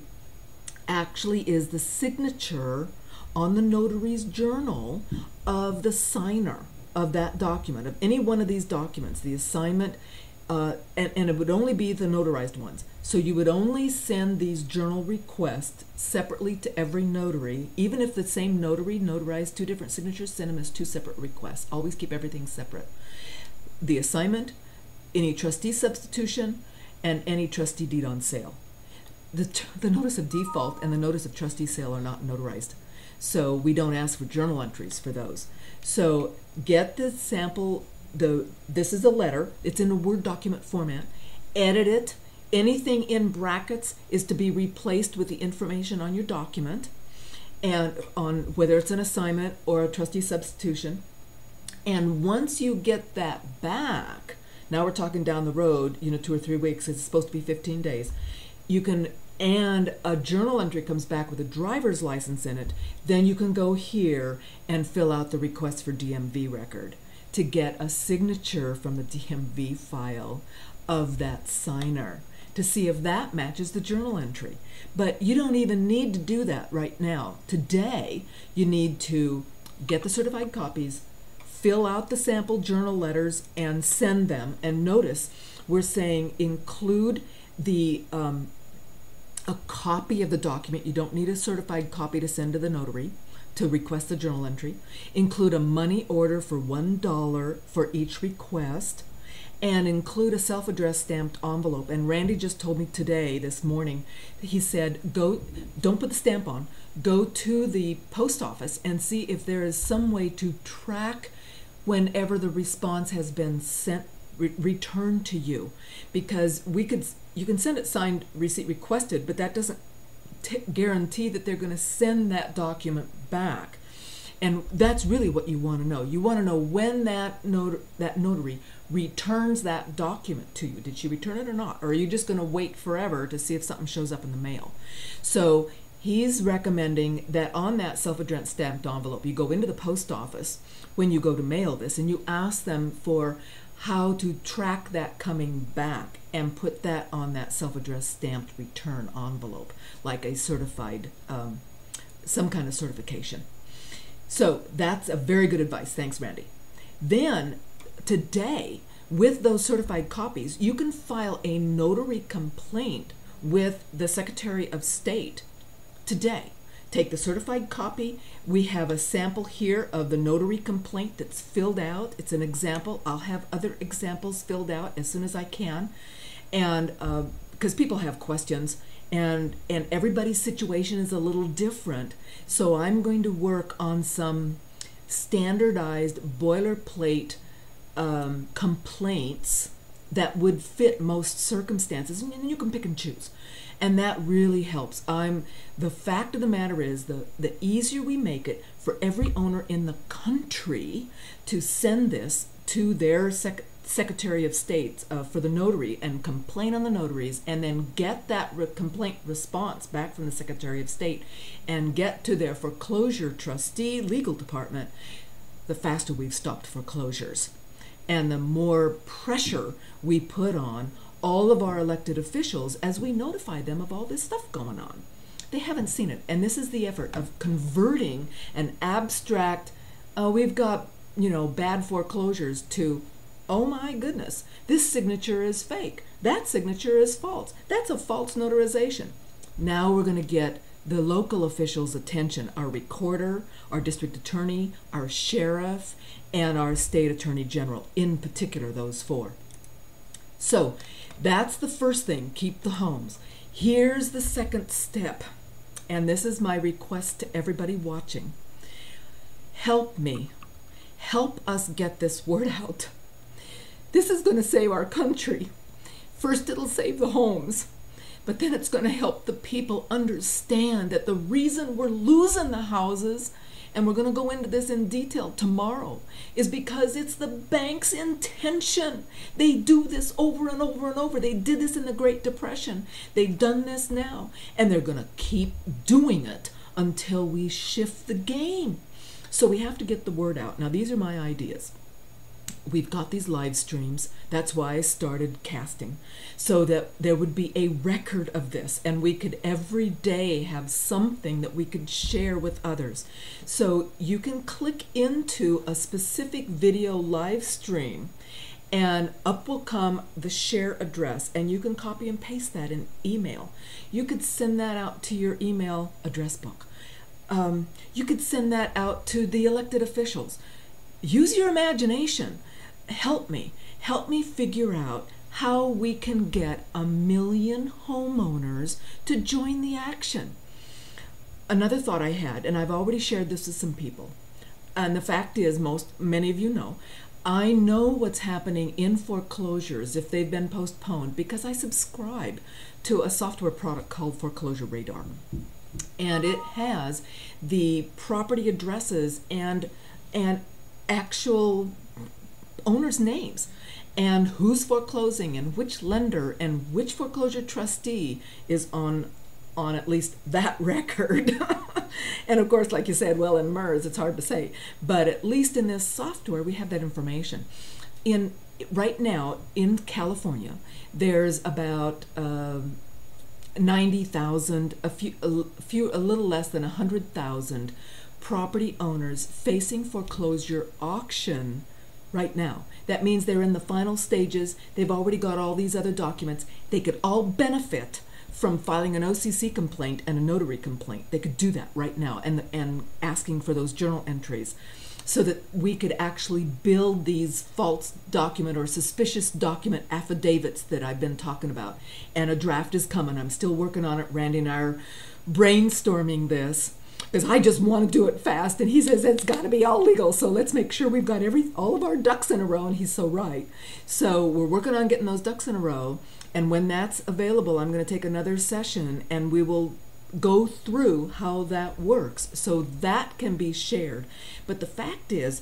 actually is the signature on the notary's journal of the signer of that document, of any one of these documents, the assignment, and it would only be the notarized ones. So you would only send these journal requests separately to every notary. Even if the same notary notarized 2 different signatures, send them as 2 separate requests. Always keep everything separate. The assignment, any trustee substitution, and any trustee deed on sale. The notice of default and the notice of trustee sale are not notarized, so we don't ask for journal entries for those. So get the sample, this is a letter, it's in a Word document format, edit it. Anything in brackets is to be replaced with the information on your document, and on whether it's an assignment or a trustee substitution. And once you get that back, Now we're talking down the road, 2 or 3 weeks. It's supposed to be 15 days. You can, and a journal entry comes back with a driver's license in it, then you can go here and fill out the request for DMV record to get a signature from the DMV file of that signer to see if that matches the journal entry. But you don't even need to do that right now. Today, you need to get the certified copies, fill out the sample journal letters, and send them. And notice, we're saying include the a copy of the document. You don't need a certified copy to send to the notary to request the journal entry. Include a money order for $1 for each request, and include a self-addressed stamped envelope. And Randy just told me today, this morning, he said, don't put the stamp on, go to the post office and see if there is some way to track whenever the response has been sent, returned to you. Because you can send it signed receipt requested, but that doesn't guarantee that they're going to send that document back. And that's really what you want to know. You want to know when that notary returns that document to you. Did she return it or not? Or are you just going to wait forever to see if something shows up in the mail? So he's recommending that on that self-addressed stamped envelope, you go into the post office when you go to mail this, and you ask them for how to track that coming back and put that on that self-addressed stamped return envelope, like a certified, some kind of certification. So that's a very good advice. Thanks, Randy. Then today, with those certified copies, you can file a notary complaint with the Secretary of State today. Take the certified copy. We have a sample here of the notary complaint that's filled out. It's an example. I'll have other examples filled out as soon as I can. And because people have questions, and everybody's situation is a little different. So I'm going to work on some standardized boilerplate complaints that would fit most circumstances, and you can pick and choose. And that really helps. The fact of the matter is, the easier we make it for every owner in the country to send this to their Secretary of State for the notary and complain on the notaries, and then get that complaint response back from the Secretary of State and get to their foreclosure trustee legal department, the faster we've stopped foreclosures. And the more pressure we put on all of our elected officials as we notify them of all this stuff going on. They haven't seen it. And this is the effort of converting an abstract, we've got, bad foreclosures, to, oh my goodness, this signature is fake. That signature is false. That's a false notarization. Now we're going to get the local officials' attention, our recorder, our district attorney, our sheriff, and our state attorney general, in particular, those four. So that's the first thing, keep the homes. Here's the second step, and this is my request to everybody watching. Help me. Help us get this word out. This is going to save our country. First, it'll save the homes, but then it's going to help the people understand that the reason we're losing the houses, and we're going to go into this in detail tomorrow, is because it's the bank's intention. They do this over and over and over. They did this in the Great Depression. They've done this now, and they're going to keep doing it until we shift the game. So we have to get the word out. Now, these are my ideas. We've got these live streams. That's why I started casting, so that there would be a record of this, and we could every day have something that we could share with others. So you can click into a specific video live stream, and up will come the share address, and you can copy and paste that in email. You could send that out to your email address book. You could send that out to the elected officials. Use your imagination. Help me figure out how we can get 1 million homeowners to join the action. Another thought I had, and I've already shared this with some people, and the fact is, many of you know, I know what's happening in foreclosures if they've been postponed, because I subscribe to a software product called Foreclosure Radar. And it has the property addresses and actual owners' names. and who's foreclosing and which lender and which foreclosure trustee is on at least that record. And of course, like you said, well, in MERS, it's hard to say, but at least in this software, we have that information. Right now in California, there's about 90,000, a little less than 100,000 property owners facing foreclosure auction right now. That means they're in the final stages. They've already got all these other documents. They could all benefit from filing an OCC complaint and a notary complaint. They could do that right now and asking for those journal entries so that we could actually build these false document or suspicious document affidavits that I've been talking about. And a draft is coming. I'm still working on it. Randy and I are brainstorming this because I just want to do it fast. And he says it's got to be all legal. So let's make sure we've got all of our ducks in a row. And he's so right. So we're working on getting those ducks in a row. And when that's available, I'm going to take another session and we will go through how that works so that can be shared. But the fact is,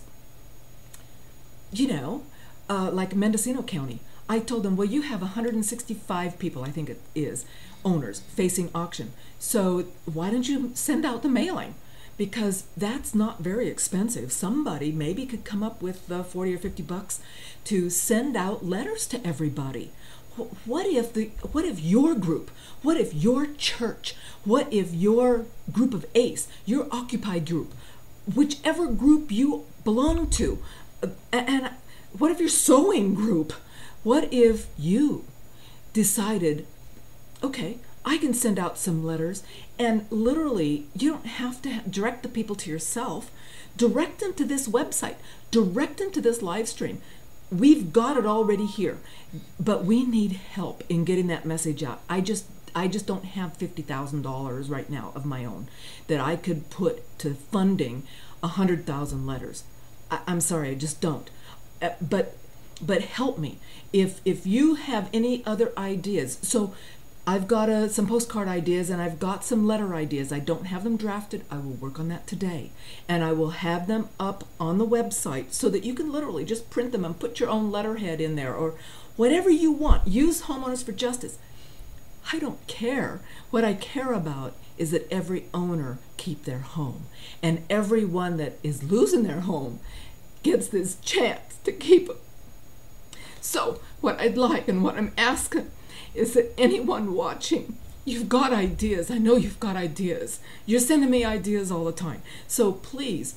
like Mendocino County, I told them, well, you have 165 people, I think it is, owners facing auction. So why don't you send out the mailing? Because that's not very expensive. Somebody maybe could come up with 40 or 50 bucks to send out letters to everybody. What if your group, what if your church, what if your group of ACE, your occupied group, whichever group you belong to, and what if your sewing group, what if you decided, okay, I can send out some letters, and literally you don't have to direct the people to yourself, direct them to this website, direct them to this live stream. We've got it already here, but we need help in getting that message out. I just don't have $50,000 right now of my own that I could put to funding 100,000 letters. I'm sorry, I just don't. But help me if you have any other ideas. So I've got some postcard ideas and I've got some letter ideas. I don't have them drafted. I will work on that today. And I will have them up on the website so that you can literally just print them and put your own letterhead in there or whatever you want. Use Homeowners for Justice. I don't care. What I care about is that every owner keep their home. And everyone that is losing their home gets this chance to keep it. So what I'd like and what I'm asking is that anyone watching, you've got ideas. I know you've got ideas. You're sending me ideas all the time. So please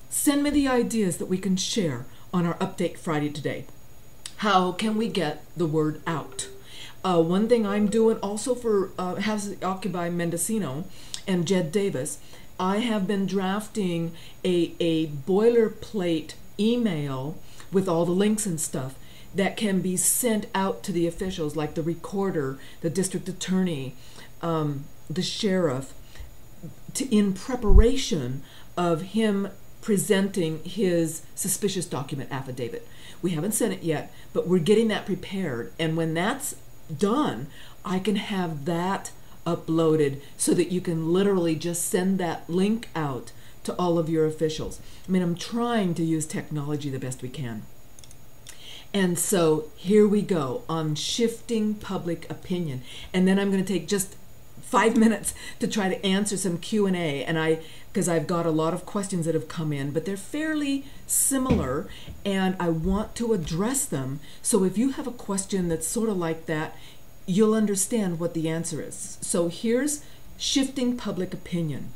send me the ideas that we can share on our Update Friday today. How can we get the word out? One thing I'm doing also for Has Occupy Mendocino and Jed Davis, I have been drafting a boilerplate email with all the links and stuff that can be sent out to the officials like the recorder, the district attorney, the sheriff, in preparation of him presenting his suspicious document affidavit. We haven't sent it yet, but we're getting that prepared. And when that's done, I can have that uploaded so that you can literally just send that link out to all of your officials. I mean, I'm trying to use technology the best we can. And so here we go on shifting public opinion. And then I'm going to take just 5 minutes to try to answer some Q&A. And because I've got a lot of questions that have come in, but they're fairly similar and I want to address them. So if you have a question that's sort of like that, you'll understand what the answer is. So here's shifting public opinion.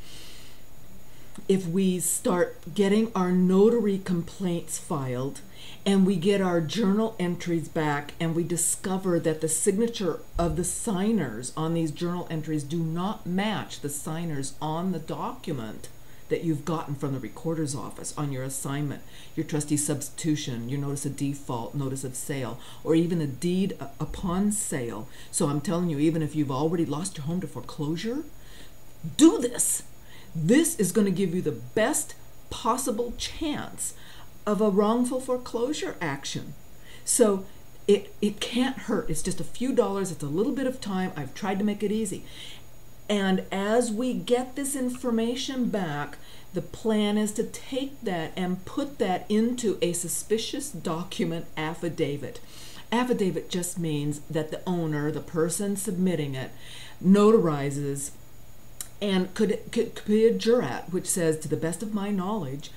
If we start getting our notary complaints filed and we get our journal entries back and we discover that the signature of the signers on these journal entries do not match the signers on the document that you've gotten from the recorder's office on your assignment, your trustee substitution, your notice of default, notice of sale, or even a deed upon sale. So I'm telling you, even if you've already lost your home to foreclosure, do this. This is going to give you the best possible chance of a wrongful foreclosure action. So it can't hurt. It's just a few dollars. It's a little bit of time. I've tried to make it easy. And as we get this information back, the plan is to take that and put that into a suspicious document affidavit. Affidavit just means that the owner, the person submitting it, notarizes and could be a jurat, which says, to the best of my knowledge,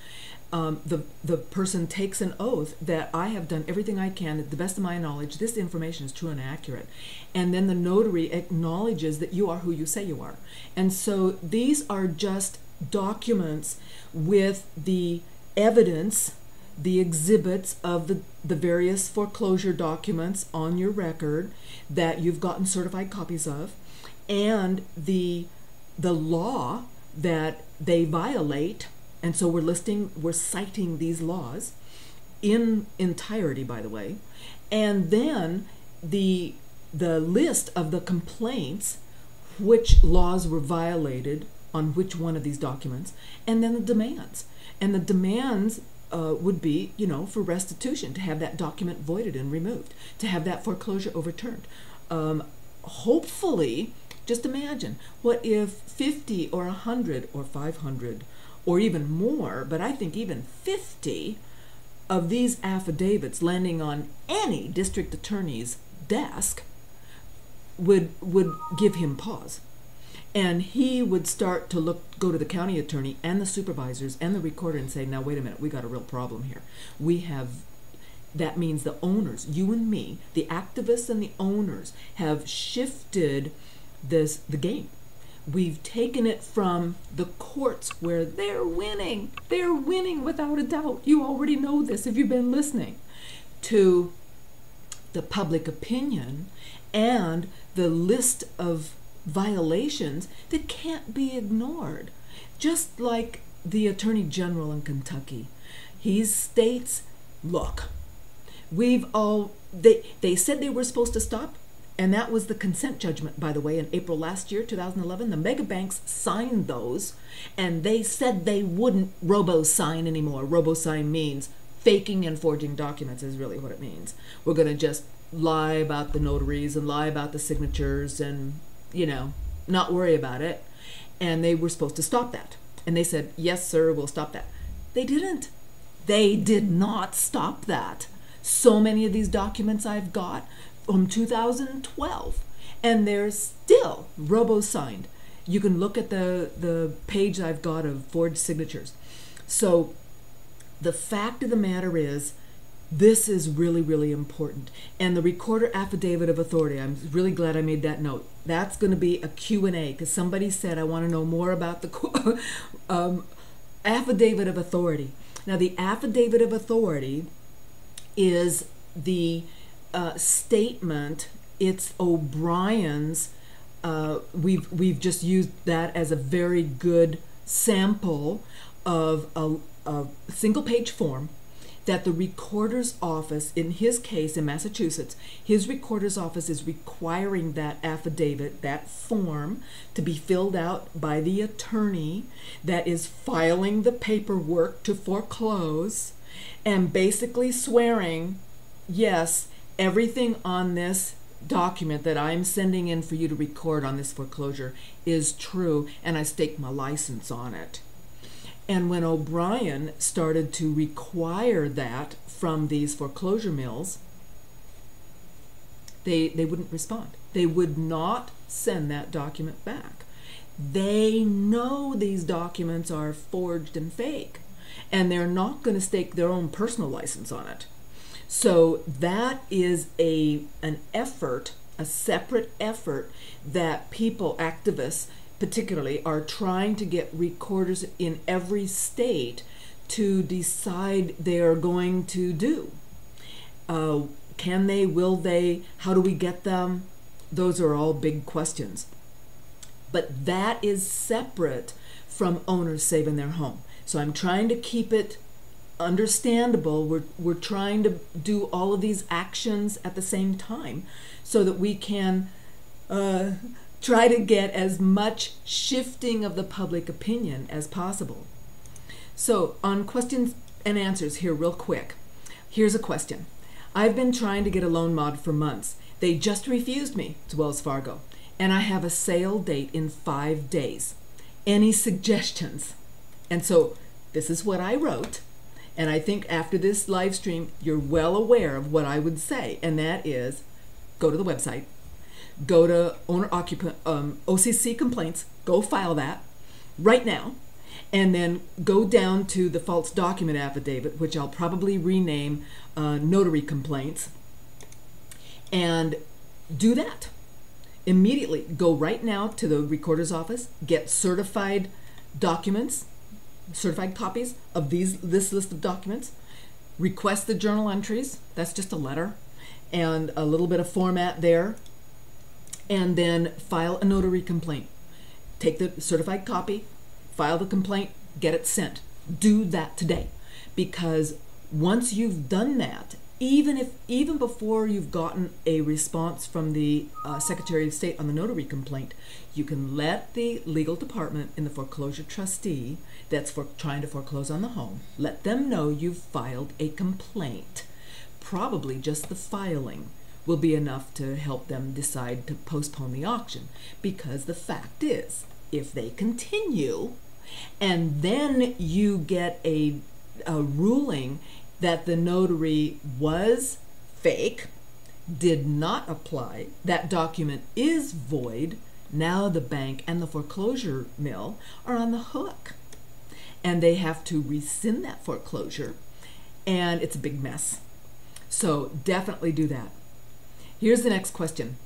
the person takes an oath that I have done everything I can, to the best of my knowledge, this information is true and accurate. And then the notary acknowledges that you are who you say you are. And so these are just documents with the evidence, the exhibits of the various foreclosure documents on your record that you've gotten certified copies of, and the law that they violate. And so we're citing these laws in entirety, by the way. And then the list of the complaints, which laws were violated on which one of these documents, and then the demands. And the demands would be, for restitution, to have that document voided and removed, to have that foreclosure overturned. Hopefully, just imagine, what if 50 or 100 or 500 or even more, but I think even 50 of these affidavits landing on any district attorney's desk would give him pause. And he would start to go to the county attorney and the supervisors and the recorder and say, now wait a minute, we got a real problem here. That means the owners, you and me, the activists and the owners, have shifted the game. We've taken it from the courts, where they're winning without a doubt. You already know this if you've been listening, to the public opinion and the list of violations that can't be ignored. Just like the Attorney General in Kentucky, he states, look, they said they were supposed to stop, and that was the consent judgment, by the way, in April last year, 2011. The mega banks signed those, and they said they wouldn't robo-sign anymore. Robo-sign means faking and forging documents is really what it means. We're going to just lie about the notaries and lie about the signatures and, not worry about it. And they were supposed to stop that. And they said, yes, sir, we'll stop that. They didn't. They did not stop that. So many of these documents I've got from 2012, and they're still robo-signed. You can look at the page I've got of forged signatures. So the fact of the matter is, this is really, really important. And the recorder affidavit of authority, I'm really glad I made that note. That's going to be a Q&A, because somebody said, I want to know more about the affidavit of authority. Now, the affidavit of authority is the statement. It's O'Brien's. We've just used that as a very good sample of a single-page form that the recorder's office, in his case in Massachusetts, his recorder's office is requiring that affidavit, that form, to be filled out by the attorney that is filing the paperwork to foreclose, and basically swearing, yes, everything on this document that I'm sending in for you to record on this foreclosure is true, and I stake my license on it. And when O'Brien started to require that from these foreclosure mills, they wouldn't respond. They would not send that document back. They know these documents are forged and fake, and they're not going to stake their own personal license on it. So that is an effort, a separate effort that people, activists particularly, are trying to get recorders in every state to decide they are going to do. Can they, will they, how do we get them? Those are all big questions. But that is separate from owners saving their home. So I'm trying to keep it understandable. We're trying to do all of these actions at the same time so that we can try to get as much shifting of the public opinion as possible. So on questions and answers here real quick. Here's a question. I've been trying to get a loan mod for months. They just refused me to Wells Fargo, and I have a sale date in 5 days. Any suggestions? And so this is what I wrote. And I think after this live stream, you're well aware of what I would say, and that is go to the website, go to owner-occupant OCC complaints, go file that right now, and then go down to the false document affidavit, which I'll probably rename notary complaints, and do that. Immediately go right now to the recorder's office, get certified documents, certified copies of this list of documents, request the journal entries, that's just a letter, and a little bit of format there, and then file a notary complaint. Take the certified copy, file the complaint, get it sent. Do that today, because once you've done that, even before you've gotten a response from the Secretary of State on the notary complaint, you can let the legal department in the foreclosure trustee that's trying to foreclose on the home, let them know you've filed a complaint. Probably just the filing will be enough to help them decide to postpone the auction, because the fact is, if they continue and then you get a ruling that the notary was fake, did not apply, that document is void, now the bank and the foreclosure mill are on the hook. And they have to rescind that foreclosure, and it's a big mess. So definitely do that. Here's the next question.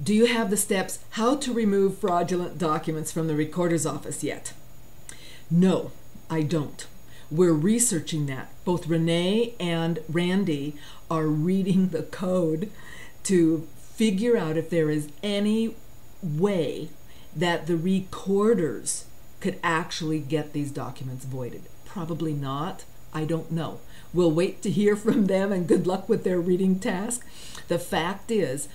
Do you have the steps how to remove fraudulent documents from the recorder's office yet? No, I don't. We're researching that. Both Renee and Randy are reading the code to figure out if there is any way that the recorders could actually get these documents voided. Probably not. I don't know. We'll wait to hear from them, and good luck with their reading task. The fact is,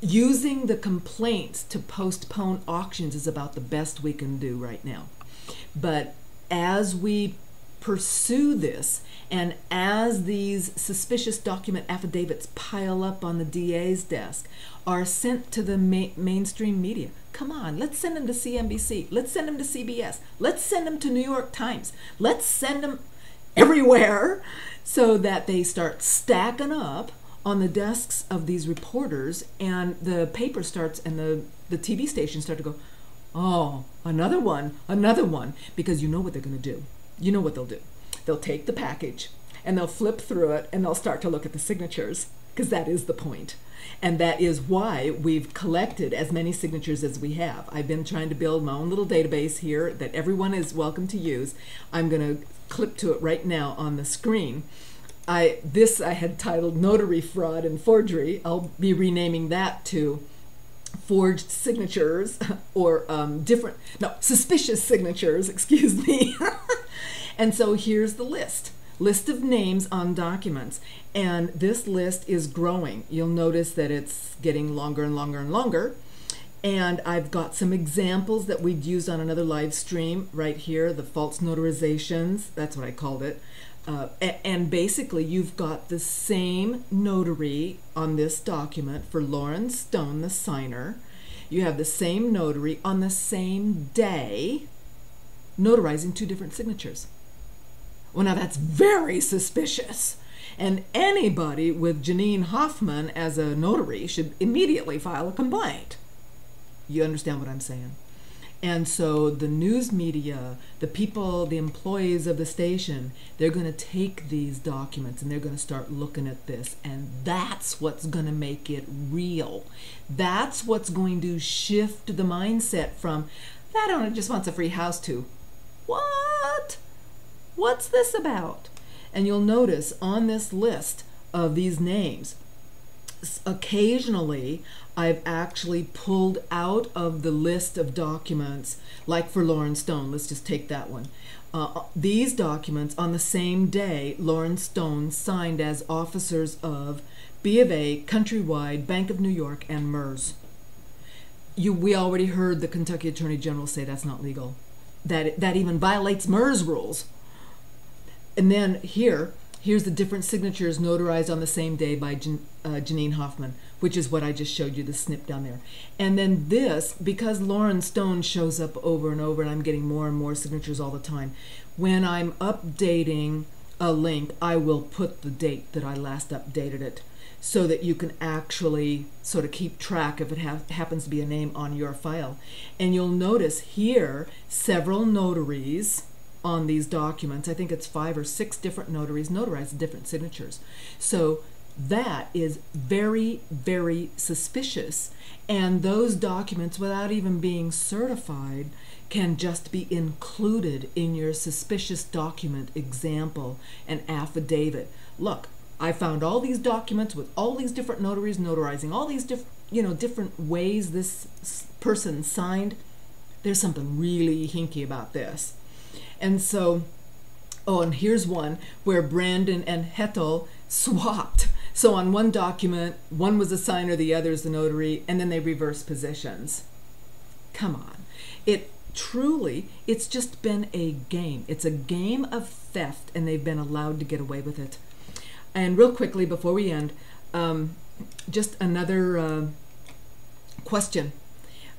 using the complaints to postpone auctions is about the best we can do right now. But as we pursue this, and as these suspicious document affidavits pile up on the DA's desk, are sent to the mainstream media. Come on, let's send them to CNBC. Let's send them to CBS. Let's send them to New York Times. Let's send them everywhere so that they start stacking up on the desks of these reporters, and the paper starts, and the TV stations start to go, oh, another one, because you know what they're going to do. You know what they'll do. They'll take the package, and they'll flip through it, and they'll start to look at the signatures, because that is the point. And that is why we've collected as many signatures as we have. I've been trying to build my own little database here that everyone is welcome to use. I'm going to clip to it right now on the screen. This I had titled Notary Fraud and Forgery. I'll be renaming that to Forged Signatures, or suspicious signatures, excuse me. And so here's the list of names on documents, and this list is growing. You'll notice that it's getting longer and longer and longer, and I've got some examples that we'd used on another live stream right here, the false notarizations, that's what I called it. And basically you've got the same notary on this document for Lauren Stone, the signer. You have the same notary on the same day notarizing two different signatures. Well, now that's very suspicious. And anybody with Janine Hoffman as a notary should immediately file a complaint. You understand what I'm saying? And so the news media, the people, the employees of the station, they're going to take these documents and they're going to start looking at this. And that's what's going to make it real. That's what's going to shift the mindset from, that owner just wants a free house, to, what? What's this about? And you'll notice on this list of these names, occasionally I've actually pulled out of the list of documents, like for Lauren Stone, let's just take that one. These documents on the same day, Lauren Stone signed as officers of B of A, Countrywide, Bank of New York, and MERS. We already heard the Kentucky Attorney General say that's not legal. That even violates MERS rules. And then here's the different signatures notarized on the same day by Janine Hoffman, which is what I just showed you, the snip down there. And then this, because Lauren Stone shows up over and over, and I'm getting more and more signatures all the time, when I'm updating a link, I will put the date that I last updated it, so that you can actually sort of keep track if it happens to be a name on your file. And you'll notice here several notaries on these documents. I think it's 5 or 6 different notaries notarized different signatures. So that is very, very suspicious. And those documents, without even being certified, can just be included in your suspicious document example and affidavit. Look, I found all these documents with all these different notaries notarizing all these different ways this person signed. There's something really hinky about this. And so, oh, and here's one where Brandon and Hettel swapped. So on one document, one was the signer, the other is the notary, and then they reverse positions. Come on. It's just been a game. It's a game of theft, and they've been allowed to get away with it. And real quickly, before we end, just another question.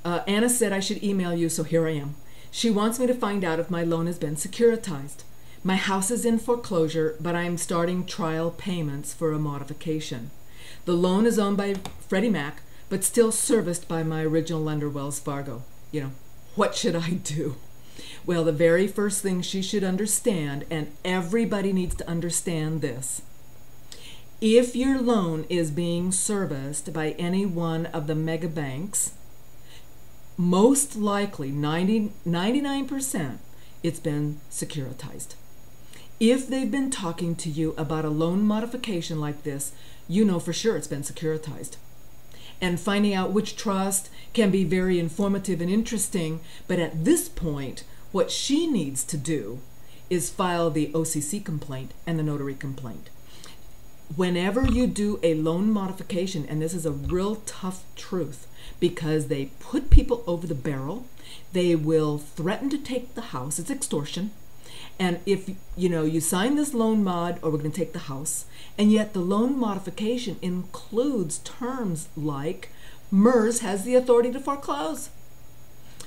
Anna said I should email you, so here I am. She wants me to find out if my loan has been securitized. My house is in foreclosure, but I'm starting trial payments for a modification. The loan is owned by Freddie Mac, but still serviced by my original lender, Wells Fargo. What should I do? Well, the very first thing she should understand, and everybody needs to understand this, if your loan is being serviced by any one of the mega banks, most likely, 99%, it's been securitized. If they've been talking to you about a loan modification like this, you know for sure it's been securitized. And finding out which trust can be very informative and interesting, but at this point, what she needs to do is file the OCC complaint and the notary complaint. Whenever you do a loan modification, and this is a real tough truth, because they put people over the barrel, they will threaten to take the house, it's extortion, and if you sign this loan mod, or we're going to take the house, and yet the loan modification includes terms like MERS has the authority to foreclose.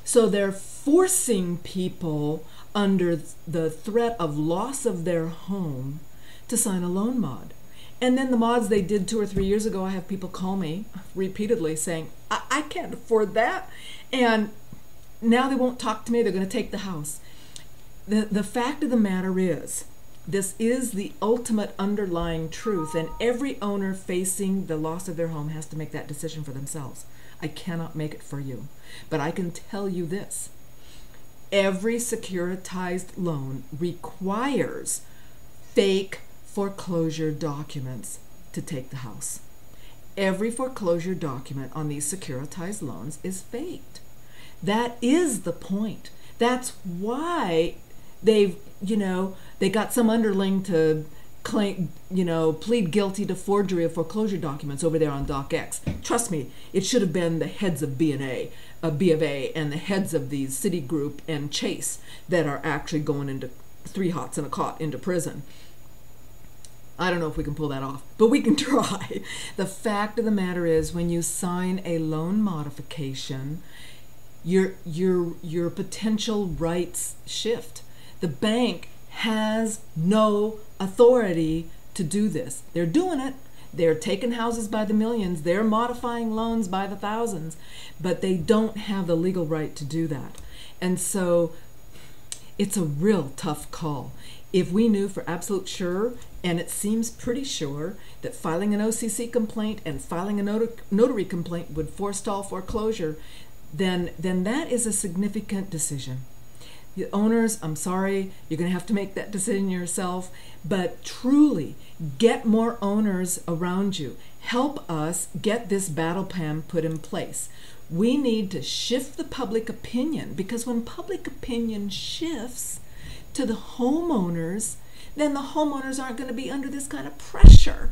So they're forcing people under the threat of loss of their home to sign a loan mod. And then the mods they did 2 or 3 years ago, I have people call me repeatedly saying, I can't afford that. And now they won't talk to me, they're going to take the house. The fact of the matter is, this is the ultimate underlying truth, and every owner facing the loss of their home has to make that decision for themselves. I cannot make it for you. But I can tell you this. Every securitized loan requires fake foreclosure documents to take the house. Every foreclosure document on these securitized loans is faked. That is the point. That's why they got some underling to claim, plead guilty to forgery of foreclosure documents over there on Doc X. Trust me, it should have been the heads of B of A, and the heads of these Citigroup and Chase that are actually going into 3 hots and a cot into prison. I don't know if we can pull that off, but we can try. The fact of the matter is, when you sign a loan modification, your potential rights shift. The bank has no authority to do this. They're doing it. They're taking houses by the millions. They're modifying loans by the thousands, but they don't have the legal right to do that. And so it's a real tough call. If we knew for absolute sure, and it seems pretty sure, that filing an OCC complaint and filing a notary complaint would forestall foreclosure, then that is a significant decision. The owners, I'm sorry, you're going to have to make that decision yourself, but truly get more owners around you. Help us get this battle plan put in place. We need to shift the public opinion, because when public opinion shifts to the homeowners, then the homeowners aren't going to be under this kind of pressure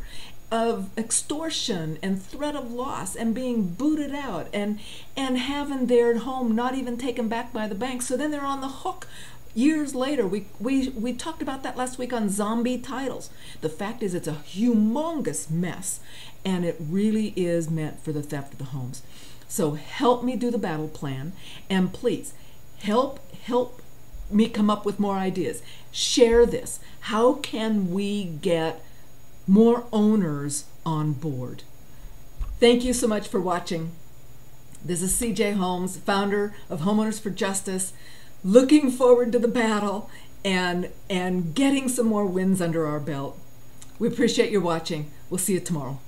of extortion and threat of loss and being booted out and having their home not even taken back by the bank. So then they're on the hook years later, we talked about that last week on zombie titles. The fact is, it's a humongous mess, and it really is meant for the theft of the homes. So help me do the battle plan, and please help me come up with more ideas. Share this. How can we get more owners on board? Thank you so much for watching. This is CJ Holmes, founder of Homeowners for Justice, looking forward to the battle and getting some more wins under our belt. We appreciate your watching. We'll see you tomorrow.